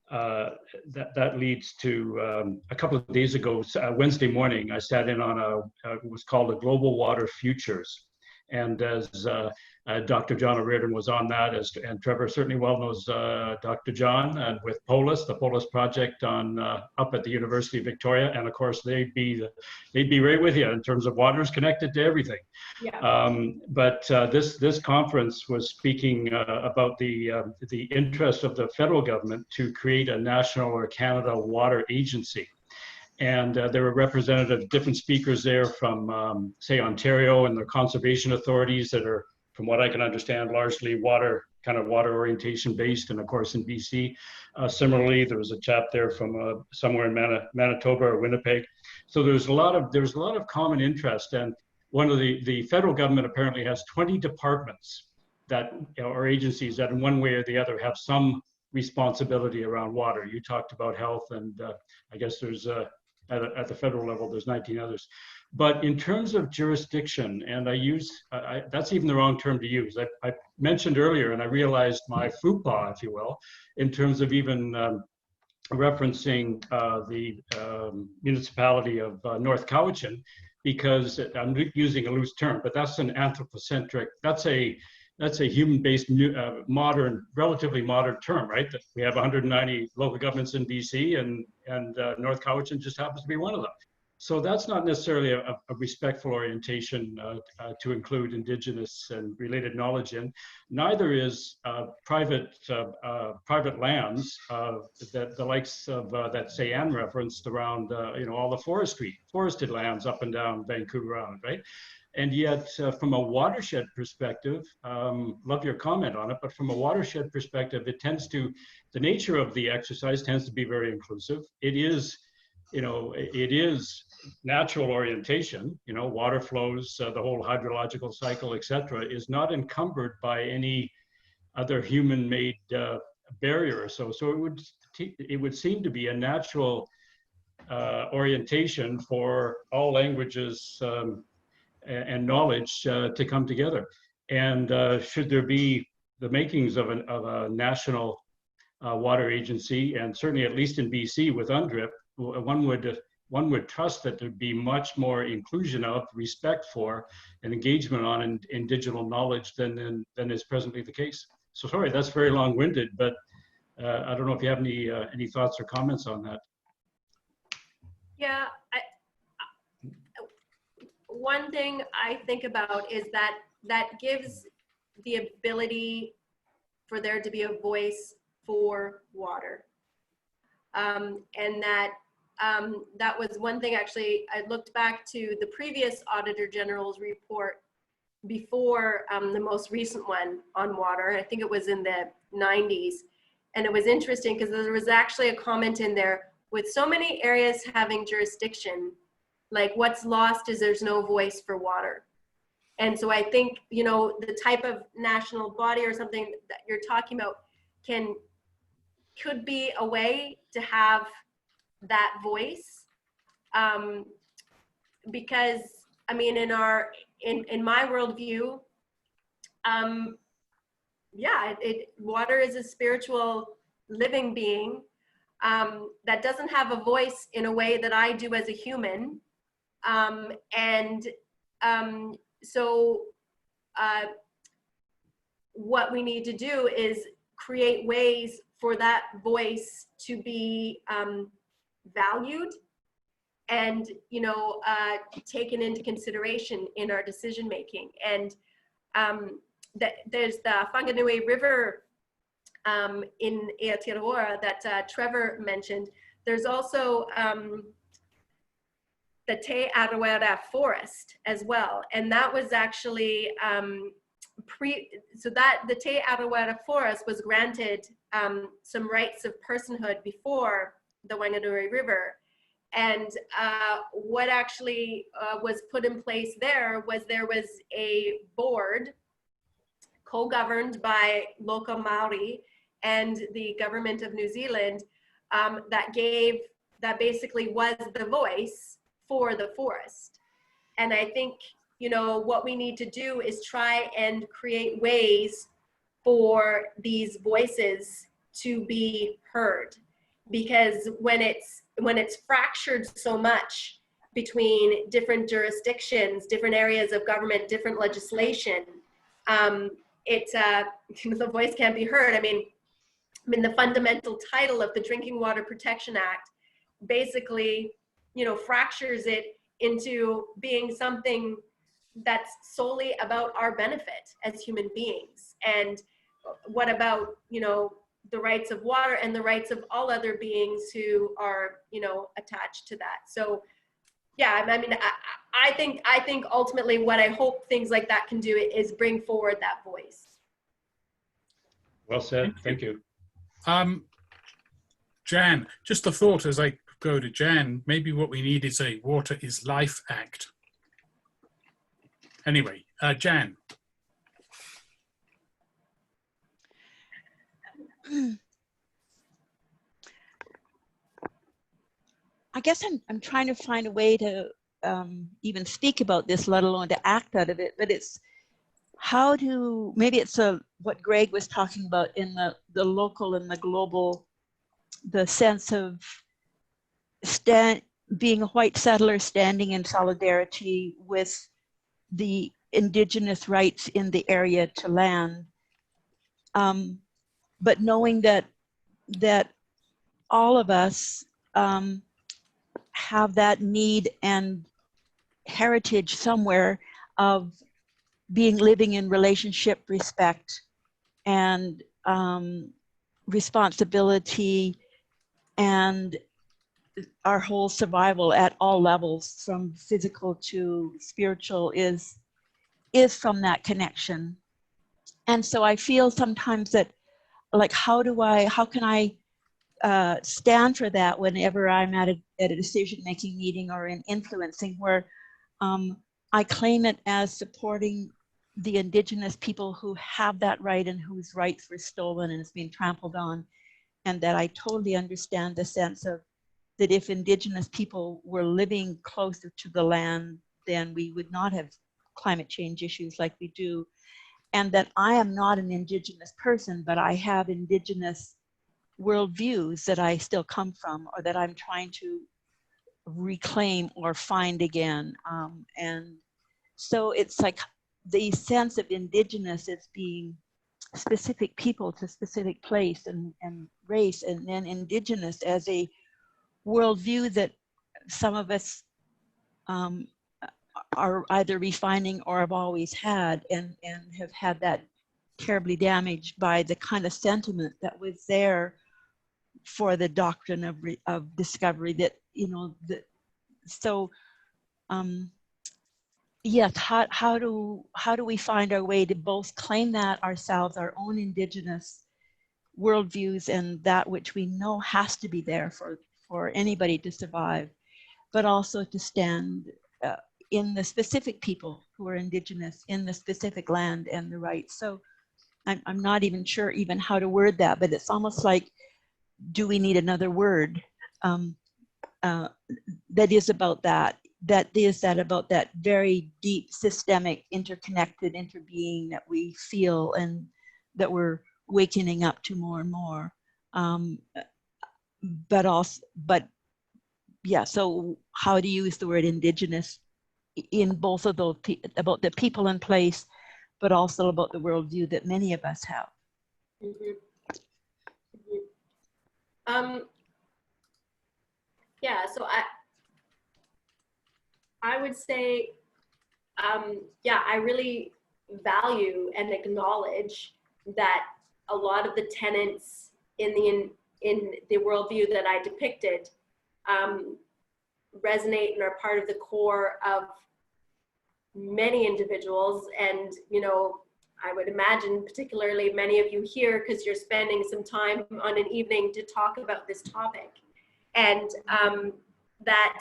a couple of days ago, Wednesday morning, I sat in on it was called a Global Water Futures. And as Dr. John O'Riordan was on that, and Trevor certainly well knows Dr. John, and with POLIS, the POLIS project on up at the University of Victoria, and of course they'd be right with you in terms of water is connected to everything.
Yeah.
But this conference was speaking about the interest of the federal government to create a national or Canada water agency. And there were representative different speakers there from, say, Ontario and their conservation authorities that are, from what I can understand, largely water orientation based, and of course in BC. Similarly, there was a chap there from somewhere in Manitoba or Winnipeg. So there's a lot of common interest, and one of the federal government apparently has 20 departments that or agencies that in one way or the other have some responsibility around water. You talked about health, and I guess there's at the federal level, there's 19 others. But in terms of jurisdiction, and that's even the wrong term to use. I mentioned earlier, and I realized my faux pas, if you will, in terms of even referencing the municipality of North Cowichan, because I'm using a loose term, but that's an anthropocentric, that's a human-based, relatively modern term, right? That we have 190 local governments in BC, and North Cowichan just happens to be one of them. So that's not necessarily a respectful orientation to include Indigenous and related knowledge in. Neither is private lands that the likes of that say Anne referenced around all the forested lands up and down Vancouver Island, right? And yet, from a watershed perspective, love your comment on it, but from a watershed perspective, the nature of the exercise tends to be very inclusive. It is natural orientation, water flows, the whole hydrological cycle, etc., is not encumbered by any other human-made barrier. So it would seem to be a natural orientation for all languages and knowledge to come together. And should there be the makings of a national water agency, and certainly at least in BC with UNDRIP, one would trust that there'd be much more inclusion of, respect for, and engagement on indigenous knowledge than is presently the case. So sorry, that's very long-winded, but I don't know if you have any thoughts or comments on that.
Yeah, one thing I think about is that gives the ability for there to be a voice for water. And that was one thing, actually. I looked back to the previous Auditor General's report before the most recent one on water. I think it was in the 90s. And it was interesting because there was actually a comment in there, with so many areas having jurisdiction, like what's lost is there's no voice for water. And so I think, the type of national body or something that you're talking about could be a way to have that voice, because I mean, in my worldview, water is a spiritual living being that doesn't have a voice in a way that I do as a human, so what we need to do is create ways for that voice to be valued and taken into consideration in our decision making. And there's the Whanganui River in Aotearoa that Trevor mentioned. There's also the Te Arawera Forest as well, and that was actually the Te Arawera Forest was granted some rights of personhood before the Whanganui River. And what actually was put in place there was a board co-governed by local Maori and the government of New Zealand that basically was the voice for the forest. And I think, what we need to do is try and create ways for these voices to be heard, because when it's fractured so much between different jurisdictions, different areas of government, different legislation, the voice can't be heard. I mean, the fundamental title of the Drinking Water Protection Act basically, fractures it into being something that's solely about our benefit as human beings. And what about, the rights of water and the rights of all other beings who are, attached to that? So, yeah, I mean, I think ultimately what I hope things like that can do is bring forward that voice.
Well said. Thank you.
Jan, just a thought as I go to Jan, maybe what we need is a Water is Life Act. Anyway, Jan.
I guess I'm trying to find a way to even speak about this, let alone to act out of it, but it's how to, maybe it's what Greg was talking about in the local and the global, the sense of being a white settler standing in solidarity with the Indigenous rights in the area to land, but knowing that all of us have that need and heritage somewhere of living in relationship, respect, and responsibility, and our whole survival at all levels, from physical to spiritual, is from that connection. And so I feel sometimes that, like, how can I stand for that whenever I'm at a decision-making meeting or in influencing, where I claim it as supporting the Indigenous people who have that right and whose rights were stolen and it's being trampled on, and that I totally understand the sense of that if Indigenous people were living closer to the land, then we would not have climate change issues like we do. And that I am not an Indigenous person, but I have Indigenous worldviews that I still come from, or that I'm trying to reclaim or find again. And so it's like the sense of Indigenous as being specific people to specific place and race, and then Indigenous as a worldview that some of us are either refining or have always had, and have had that terribly damaged by the kind of sentiment that was there for the doctrine of discovery, that, you know, so yes, how do we find our way to both claim that ourselves, our own Indigenous worldviews, and that which we know has to be there for anybody to survive, but also to stand in the specific people who are Indigenous in the specific land and the rights. So I'm not even sure even how to word that, but it's almost like, do we need another word that is about that? About that very deep, systemic, interconnected interbeing that we feel and that we're wakening up to more and more. But yeah, so how to use the word Indigenous in both of those, about the people in place, but also about the worldview that many of us have.
Yeah, so I would say, yeah, I really value and acknowledge that a lot of the tenets in the worldview that I depicted resonate and are part of the core of many individuals. And, you know, I would imagine particularly many of you here, because you're spending some time on an evening to talk about this topic. And that,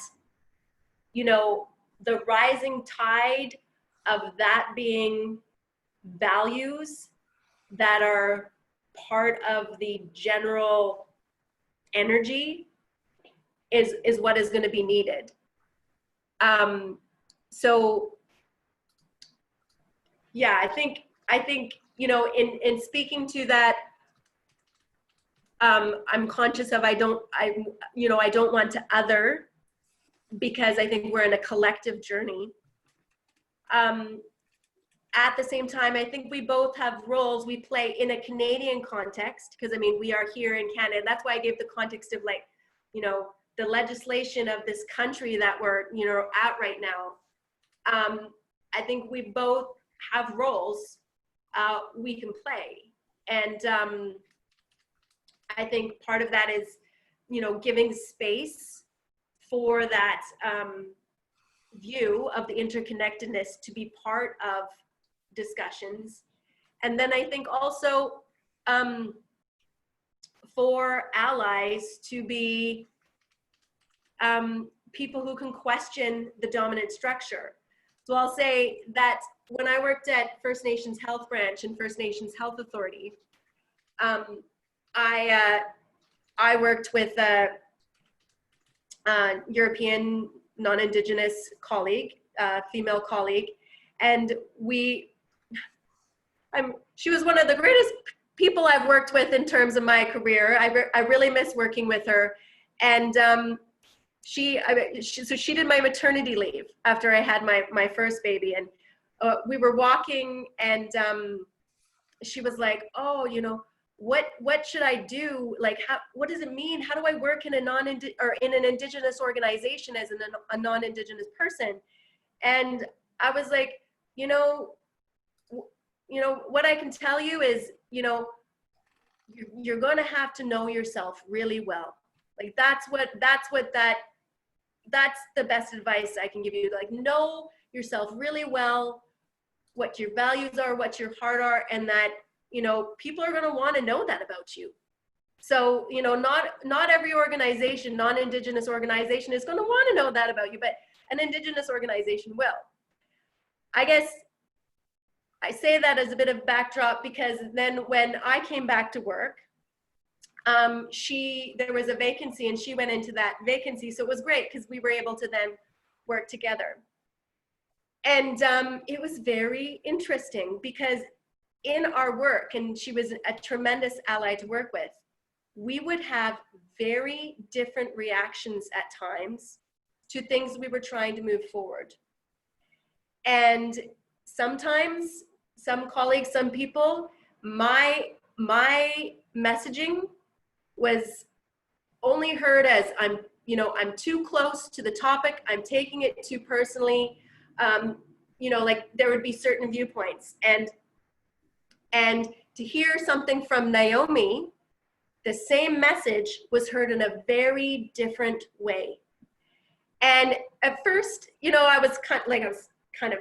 you know, the rising tide of that being values that are part of the general energy is what is going to be needed. So yeah, I think, you know, in speaking to that, I'm conscious of, I don't want to other, because I think we're in a collective journey. At the same time, I think we both have roles we play in a Canadian context, because I mean, we are here in Canada. That's why I gave the context of, like, you know, the legislation of this country that we're, you know, at right now. I think we both have roles we can play. And I think part of that is, you know, giving space for that view of the interconnectedness to be part of discussions. And then I think also for allies to be people who can question the dominant structure. So I'll say that when I worked at First Nations Health Branch and First Nations Health Authority, I worked with a European non-Indigenous colleague, female colleague, and she was one of the greatest people I've worked with in terms of my career. I really miss working with her. And so she did my maternity leave after I had my first baby, and we were walking, and she was like, oh, you know, what should I do? Like, what does it mean? How do I work in in an Indigenous organization as a non-Indigenous person? And I was like, you know, what I can tell you is, you're going to have to know yourself really well. Like, that's the best advice I can give you. Like, know yourself really well, what your values are, what your heart are, and that, people are going to want to know that about you. So, not every organization, non-Indigenous organization, is going to want to know that about you, but an Indigenous organization will. I guess I say that as a bit of backdrop because then when I came back to work, there was a vacancy and she went into that vacancy. So it was great because we were able to then work together. And it was very interesting because in our work, and she was a tremendous ally to work with, we would have very different reactions at times to things we were trying to move forward. And sometimes, some colleagues, some people, my messaging was only heard as I'm too close to the topic, I'm taking it too personally. Like there would be certain viewpoints, and to hear something from Naomi, the same message was heard in a very different way. And at first, I was kind of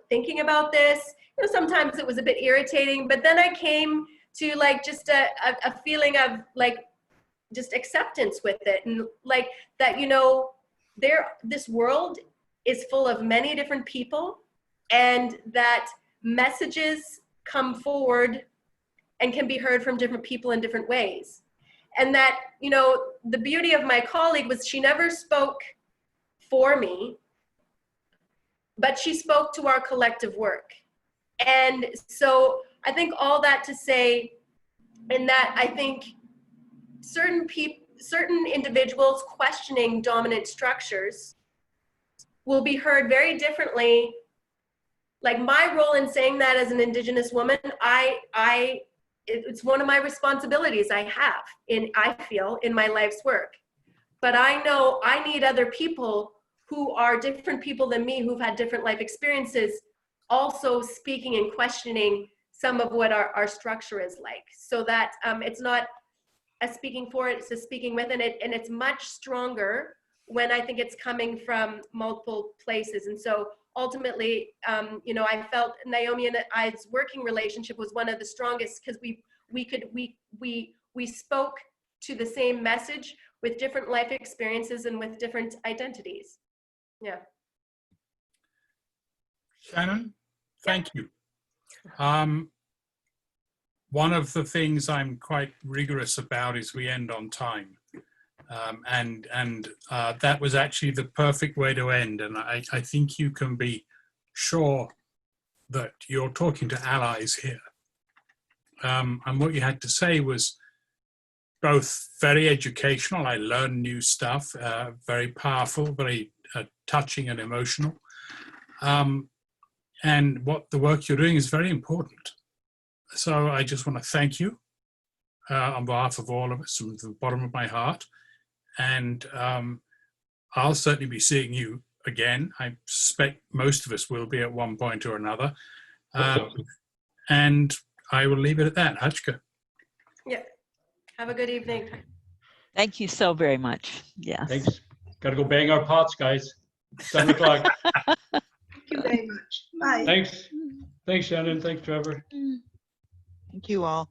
thinking about this. Sometimes it was a bit irritating, but then I came to like just a feeling of like just acceptance with it, and like that this world is full of many different people, and that messages come forward and can be heard from different people in different ways. And that, the beauty of my colleague was she never spoke for me, but she spoke to our collective work. And so I think all that to say, in that I think certain individuals questioning dominant structures will be heard very differently. Like my role in saying that as an Indigenous woman, it's one of my responsibilities I feel in my life's work. But I know I need other people who are different people than me, who've had different life experiences, also speaking and questioning some of what our structure is like. So that it's not a speaking for it, it's a speaking with it, and it's much stronger when I think it's coming from multiple places. And so ultimately, I felt Naomi and I's working relationship was one of the strongest because we spoke to the same message with different life experiences and with different identities. Yeah.
Shannon, thank you. One of the things I'm quite rigorous about is we end on time. And that was actually the perfect way to end. And I think you can be sure that you're talking to allies here. And what you had to say was both very educational. I learned new stuff, very powerful, very touching and emotional. And what the work you're doing is very important. So I just want to thank you on behalf of all of us from the bottom of my heart. And I'll certainly be seeing you again. I suspect most of us will be at one point or another. And I will leave it at that. Hachka.
Yeah. Have a good evening.
Thank you so very much. Yes.
Thanks. Got to go bang our pots, guys. 7 o'clock.
Thank you very much. Bye.
Thanks. Thanks, Shannon. Thanks, Trevor.
Thank you all.